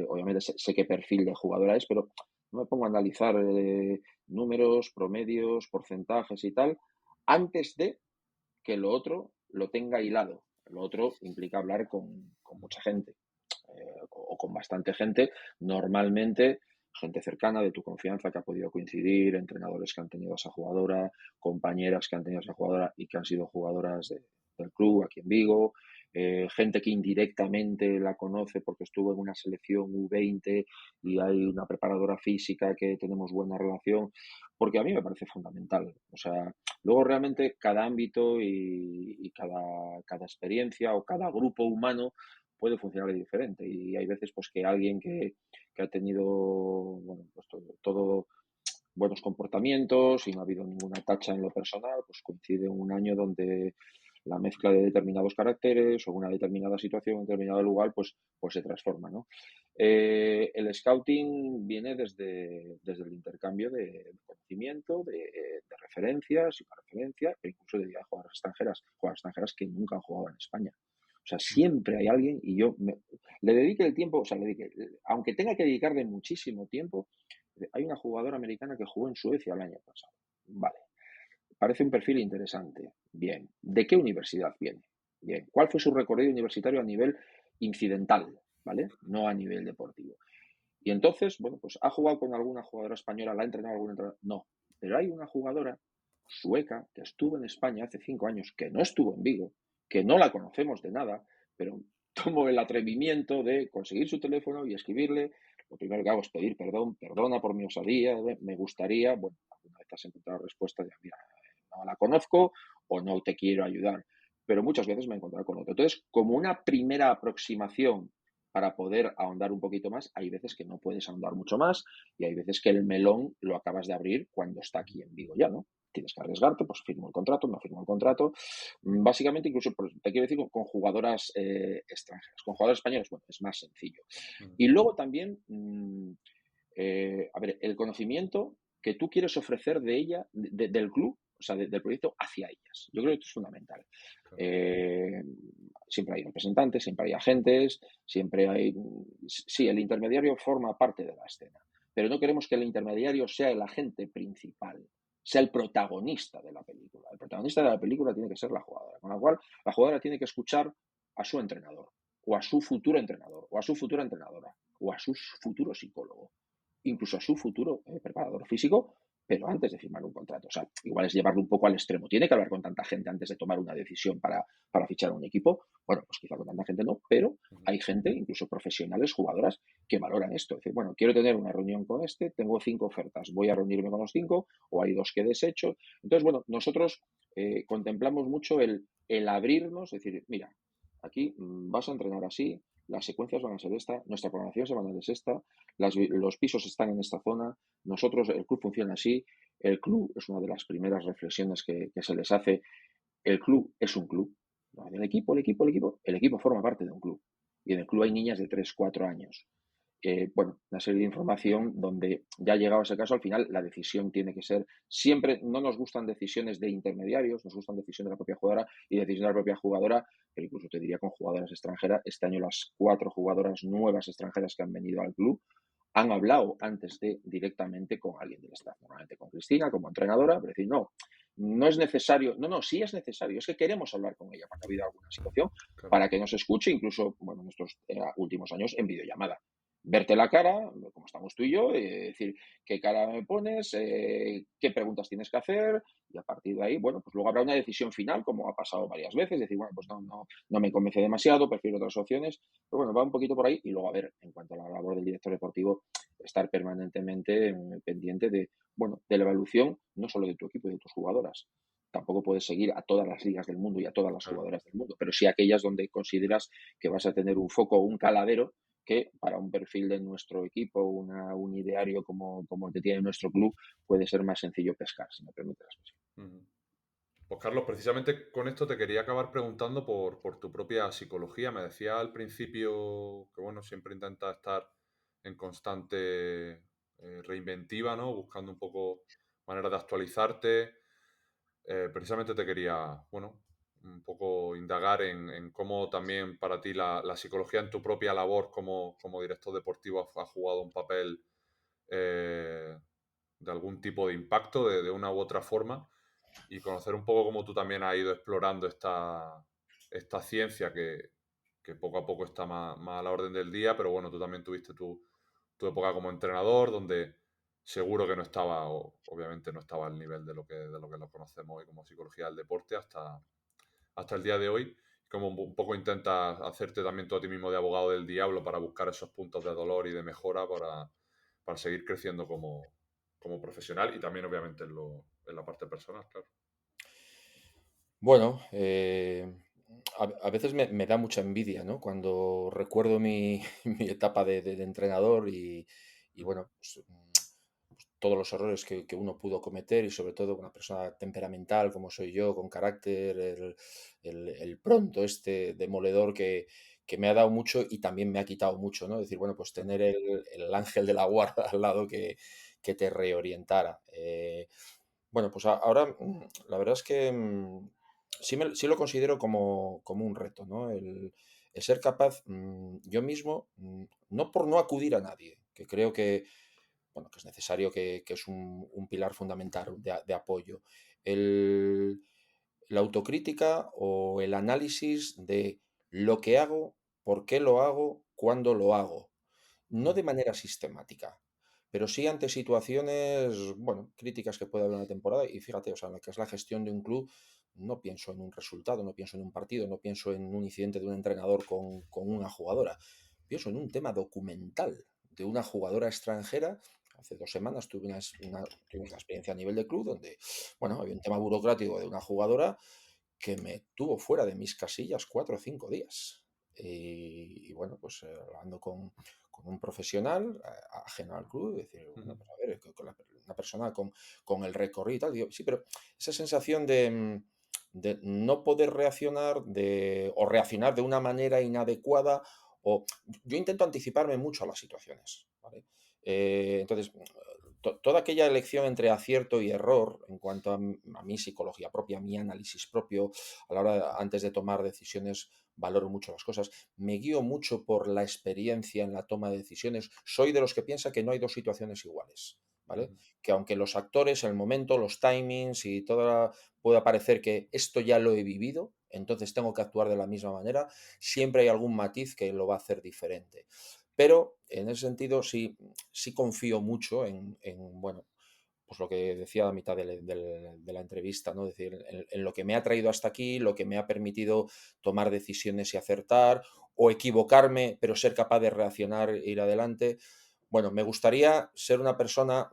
obviamente sé qué perfil de jugadora es, pero no me pongo a analizar números, promedios, porcentajes y tal, antes de que lo otro lo tenga hilado. Lo otro implica hablar con mucha gente o con bastante gente, normalmente gente cercana de tu confianza que ha podido coincidir, entrenadores que han tenido a esa jugadora, compañeras que han tenido a esa jugadora y que han sido jugadoras del club aquí en Vigo, gente que indirectamente la conoce porque estuvo en una selección U20 y hay una preparadora física que tenemos buena relación, porque a mí me parece fundamental. O sea, luego realmente cada ámbito y cada experiencia o cada grupo humano puede funcionar diferente y hay veces pues que alguien que ha tenido bueno, pues todo buenos comportamientos y no ha habido ninguna tacha en lo personal, pues coincide en un año donde la mezcla de determinados caracteres o una determinada situación en un determinado lugar pues se transforma, ¿no? El scouting viene desde el intercambio de conocimiento, de referencias y una referencia, e incluso de jugadoras extranjeras que nunca han jugado en España. O sea, siempre hay alguien y le dedique el tiempo, o sea, aunque tenga que dedicarle muchísimo tiempo, hay una jugadora americana que jugó en Suecia el año pasado. Vale. Parece un perfil interesante. Bien. ¿De qué universidad viene? Bien. ¿Cuál fue su recorrido universitario a nivel incidental? ¿Vale? No a nivel deportivo. Y entonces, bueno, pues ha jugado con alguna jugadora española, la ha entrenado alguna entrenador. No. Pero hay una jugadora sueca que estuvo en España hace 5 años, que no estuvo en Vigo, que no la conocemos de nada, pero tomo el atrevimiento de conseguir su teléfono y escribirle. Lo primero que hago es pedir perdón, perdona por mi osadía, me gustaría, bueno, alguna vez has encontrado respuesta de, mira, no la conozco o no te quiero ayudar, pero muchas veces me he encontrado con otro. Entonces, como una primera aproximación para poder ahondar un poquito más, hay veces que no puedes ahondar mucho más y hay veces que el melón lo acabas de abrir cuando está aquí en Vigo ya, ¿no? Tienes que arriesgarte, pues firmo el contrato, no firmo el contrato. Básicamente, incluso, te quiero decir, con jugadoras extranjeras. Con jugadores españoles, bueno, es más sencillo. Y luego también, a ver, el conocimiento que tú quieres ofrecer de ella, del club, o sea, del proyecto hacia ellas. Yo creo que esto es fundamental. Siempre hay representantes, siempre hay agentes, siempre hay... Sí, el intermediario forma parte de la escena, pero no queremos que el intermediario sea el agente principal, sea el protagonista de la película. El protagonista de la película tiene que ser la jugadora, con lo cual la jugadora tiene que escuchar a su entrenador, o a su futuro entrenador, o a su futura entrenadora, o a su futuro psicólogo. incluso a su futuro preparador físico, pero antes de firmar un contrato. O sea, igual es llevarlo un poco al extremo. Tiene que hablar con tanta gente antes de tomar una decisión para fichar a un equipo. Bueno, pues quizá con tanta gente no, pero hay gente, incluso profesionales, jugadoras, que valoran esto. Es decir, bueno, quiero tener una reunión con tengo 5 ofertas, voy a reunirme con los 5 o hay 2 que desecho. Entonces, bueno, nosotros contemplamos mucho el abrirnos, es decir, mira, aquí vas a entrenar así, las secuencias van a ser esta, nuestra programación semanal es esta, los pisos están en esta zona, nosotros, el club funciona así, el club es una de las primeras reflexiones que se les hace, el club es un club, ¿no? El equipo forma parte de un club y en el club hay niñas de 3 4 años. Bueno, una serie de información donde ya llegado a ese caso, al final la decisión tiene que ser siempre, no nos gustan decisiones de intermediarios, nos gustan decisiones de la propia jugadora y decisiones de la propia jugadora, pero incluso te diría con jugadoras extranjeras. Este año las 4 jugadoras nuevas extranjeras que han venido al club han hablado antes de directamente con alguien del staff, normalmente con Cristina como entrenadora, pero decir, no, no es necesario, sí es necesario, es que queremos hablar con ella para que ha habido alguna situación, Claro. para que nos escuche, incluso, bueno, en estos últimos años en videollamada. Verte la cara, como estamos tú y yo, decir qué cara me pones, qué preguntas tienes que hacer, y a partir de ahí, bueno, pues luego habrá una decisión final, como ha pasado varias veces, decir, bueno, pues no me convence demasiado, prefiero otras opciones, pero bueno, va un poquito por ahí, y luego, a ver, en cuanto a la labor del director deportivo, estar permanentemente pendiente bueno, de la evolución, no solo de tu equipo y de tus jugadoras. Tampoco puedes seguir a todas las ligas del mundo y a todas las Claro. jugadoras del mundo, pero sí aquellas donde consideras que vas a tener un foco o un caladero que para un perfil de nuestro equipo, un ideario como el que tiene nuestro club, puede ser más sencillo pescar, si me permite la expresión. Ujú. Pues Carlos, precisamente con esto te quería acabar preguntando por tu propia psicología. Me decía al principio que, bueno, siempre intenta estar en constante reinventiva, ¿no? Buscando un poco maneras de actualizarte. Precisamente te quería, bueno, un poco indagar en cómo también para ti la psicología en tu propia labor como director deportivo ha jugado un papel eh, de algún tipo de impacto de una u otra forma y conocer un poco cómo tú también has ido explorando esta ciencia que poco a poco está más a la orden del día, pero bueno, tú también tuviste tu época como entrenador, donde seguro que no estaba, obviamente no estaba al nivel de lo que lo conocemos hoy como psicología del deporte hasta el día de hoy. Como un poco intentas hacerte también tú a ti mismo de abogado del diablo para buscar esos puntos de dolor y de mejora para seguir creciendo como profesional y también obviamente en la parte personal, claro. Bueno, a veces me da mucha envidia, ¿no? Cuando recuerdo mi etapa de entrenador y Ujú. bueno, pues todos los errores que uno pudo cometer y sobre todo una persona temperamental como soy yo, con carácter, el pronto este demoledor que me ha dado mucho y también me ha quitado mucho, ¿no? Decir, bueno, pues tener el ángel de la guarda al lado que te reorientara. Bueno, pues ahora la verdad es que sí lo considero como un reto, ¿no? El ser capaz yo mismo, no por no acudir a nadie, que creo que, bueno, que es necesario, que es un pilar fundamental de apoyo. El, la autocrítica o el análisis de lo que hago, por qué lo hago, cuándo lo hago. No Mm. de manera sistemática, pero sí ante situaciones, bueno, críticas que puede haber en una temporada. Y fíjate, o sea, en lo que es la gestión de un club, no pienso en un resultado, no pienso en un partido, no pienso en un incidente de un entrenador con una jugadora. Pienso en un tema documental de una jugadora extranjera. Hace 2 semanas tuvimos una experiencia a nivel de club donde, bueno, había un tema burocrático de una jugadora que me tuvo fuera de mis casillas 4 o 5 días. Y bueno, pues hablando con un profesional ajeno al club, decir, bueno, Ujú. pues a ver, una persona con el recorrido y tal, digo, sí, pero esa sensación de no poder reaccionar o reaccionar de una manera inadecuada, o yo intento anticiparme mucho a las situaciones, ¿vale? Entonces, toda aquella elección entre acierto y error en cuanto a mi psicología propia, mi análisis propio, a la hora, antes de tomar decisiones, valoro mucho las cosas, me guío mucho por la experiencia en la toma de decisiones, soy de los que piensa que no hay dos situaciones iguales, ¿vale? Ujú. Que aunque los actores, el momento, los timings y pueda parecer que esto ya lo he vivido, entonces tengo que actuar de la misma manera, siempre hay algún matiz que lo va a hacer diferente. Pero en ese sentido sí confío mucho bueno, pues lo que decía a mitad de la entrevista, ¿no? Es decir, en lo que me ha traído hasta aquí, lo que me ha permitido tomar decisiones y acertar, o equivocarme, pero ser capaz de reaccionar e ir adelante. Bueno, me gustaría ser una persona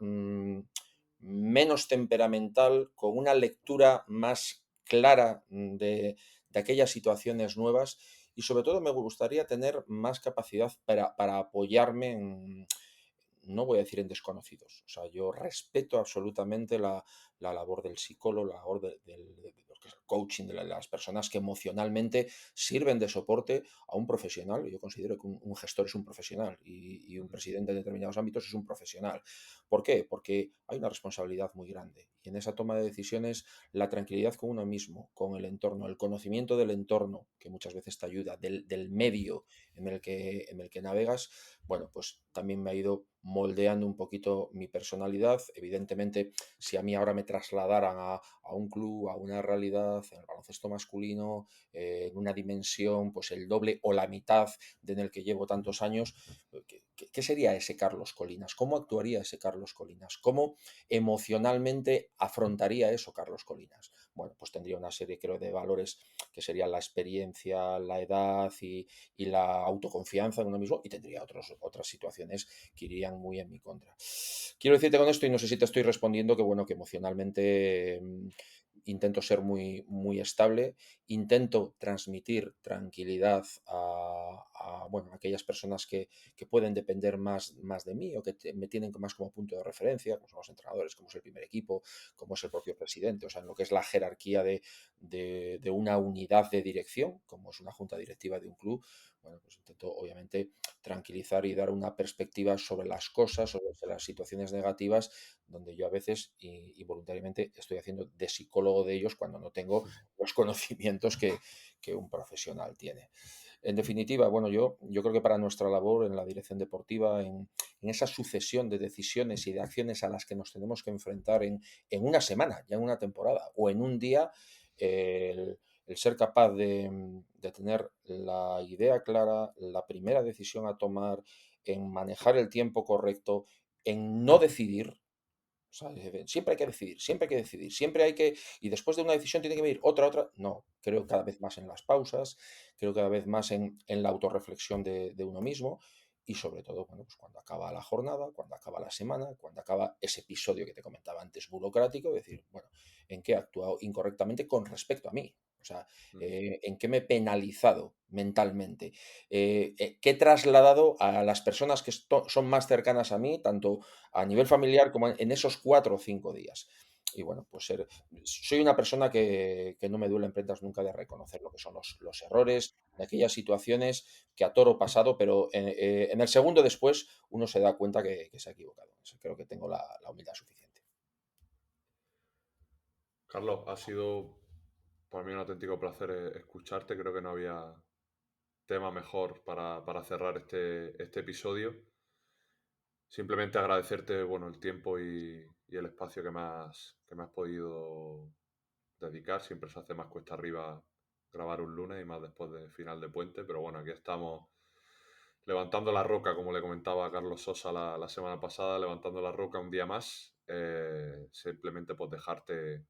menos temperamental, con una lectura más clara de aquellas situaciones nuevas, y sobre todo me gustaría tener más capacidad para apoyarme no voy a decir en desconocidos. O sea, yo respeto absolutamente la labor del psicólogo, la labor de lo que es el coaching, de las personas que emocionalmente sirven de soporte a un profesional. Yo considero que un gestor es un profesional y un presidente en determinados ámbitos es un profesional. ¿Por qué? Porque hay una responsabilidad muy grande. Y en esa toma de decisiones, la tranquilidad con uno mismo, con el entorno, el conocimiento del entorno, que muchas veces te ayuda, del medio en el que navegas, bueno, pues también me ha ido moldeando un poquito mi personalidad. Evidentemente, si a mí ahora me trasladaran a un club, a una realidad, en el baloncesto masculino, en una dimensión, pues el doble o la mitad de en el que llevo tantos años, ¿qué sería ese Carlos Colinas? ¿Cómo actuaría ese Carlos Colinas? ¿Cómo emocionalmente afrontaría eso Carlos Colinas? Bueno, pues tendría una serie, creo, de valores que serían la experiencia, la edad y la autoconfianza en uno mismo, y tendría otras situaciones que irían muy en mi contra. Quiero decirte con esto, y no sé si te estoy respondiendo, que bueno, que emocionalmente intento ser muy estable, intento transmitir tranquilidad bueno, a aquellas personas que pueden depender más de mí, o que me tienen más como punto de referencia, como son los entrenadores, como es el primer equipo, como es el propio presidente, o sea, en lo que es la jerarquía de una unidad de dirección, como es una junta directiva de un club. Bueno, pues intento obviamente tranquilizar y dar una perspectiva sobre las cosas, sobre las situaciones negativas, donde yo a veces involuntariamente estoy haciendo de psicólogo de ellos cuando no tengo los conocimientos que un profesional tiene. En definitiva, bueno, yo creo que para nuestra labor en la dirección deportiva, en esa sucesión de decisiones y de acciones a las que nos tenemos que enfrentar en una semana, ya en una temporada, o en un día, el ser capaz de tener la idea clara, la primera decisión a tomar, en manejar el tiempo correcto, en no decidir. O sea, siempre hay que decidir, siempre hay que decidir, siempre hay que, y después de una decisión tiene que venir otra. No, creo cada vez más en las pausas, creo cada vez más en la autorreflexión de uno mismo, y sobre todo, bueno, pues cuando acaba la jornada, cuando acaba la semana, cuando acaba ese episodio que te comentaba antes, burocrático, decir, bueno, ¿en qué he actuado incorrectamente con respecto a mí? O sea, ¿en qué me he penalizado mentalmente? ¿Qué he trasladado a las personas que son más cercanas a mí, tanto a nivel familiar como en esos 4 o 5 días? Y bueno, pues soy una persona que no me duele en prendas nunca de reconocer lo que son los errores, de aquellas situaciones que a toro pasado, pero en el segundo después uno se da cuenta que se ha equivocado. Creo que tengo la humildad suficiente. Carlos, ha sido para mí un auténtico placer escucharte. Creo que no había tema mejor para cerrar este episodio. Simplemente agradecerte, bueno, el tiempo y el espacio que me has podido dedicar. Siempre se hace más cuesta arriba grabar un lunes y más después del final de puente, pero bueno, aquí estamos levantando la roca, como le comentaba a Carlos Sosa la semana pasada, levantando la roca un día más. Simplemente pues dejarte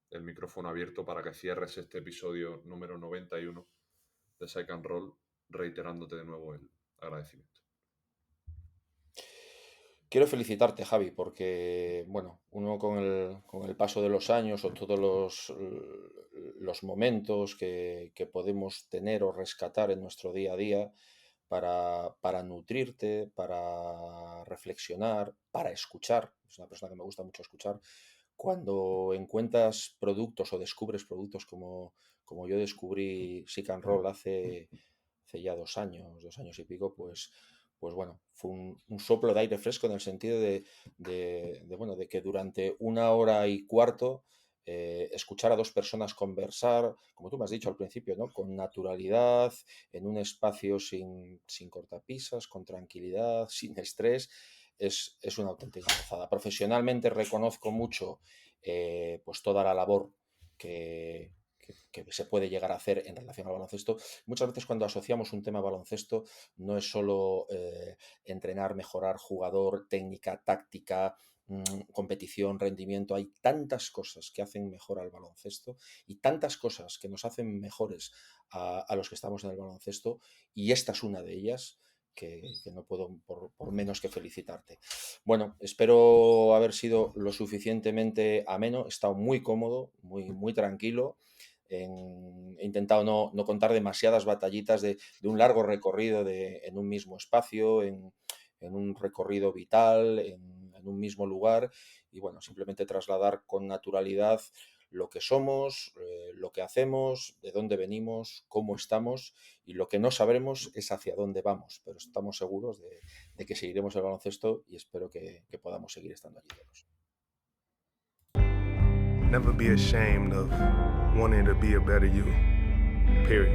el micrófono abierto para que cierres este episodio número 91 de Psych and Roll, reiterándote de nuevo el agradecimiento. Quiero felicitarte, Javi, porque, bueno, uno con el paso de los años, o todos los momentos que podemos tener o rescatar en nuestro día a día para nutrirte, para reflexionar, para escuchar. Es una persona que me gusta mucho escuchar. Cuando encuentras productos o descubres productos como yo descubrí Sick and Roll hace ya 2 años y pico, pues bueno, fue un soplo de aire fresco, en el sentido bueno, de que durante 1 hora y cuarto escuchar a dos personas conversar, como tú me has dicho al principio, ¿no? Con naturalidad, en un espacio sin cortapisas, con tranquilidad, sin estrés, es una auténtica gozada. Profesionalmente reconozco mucho pues toda la labor que, que se puede llegar a hacer en relación al baloncesto. Muchas veces cuando asociamos un tema baloncesto no es solo entrenar, mejorar jugador, técnica, táctica, competición, rendimiento. Hay tantas cosas que hacen mejor al baloncesto y tantas cosas que nos hacen mejores a los que estamos en el baloncesto, y esta es una de ellas que no puedo por menos que felicitarte. Bueno, espero haber sido lo suficientemente ameno. He estado muy cómodo, muy tranquilo. He intentado no contar demasiadas batallitas de un largo recorrido en un mismo espacio, en un recorrido vital, en un mismo lugar, y bueno, simplemente trasladar con naturalidad lo que somos, lo que hacemos, de dónde venimos, cómo estamos, y lo que no sabremos es hacia dónde vamos, pero estamos seguros de que seguiremos el baloncesto y espero que podamos seguir estando allí todos. Never be ashamed of wanting to be a better you. Period.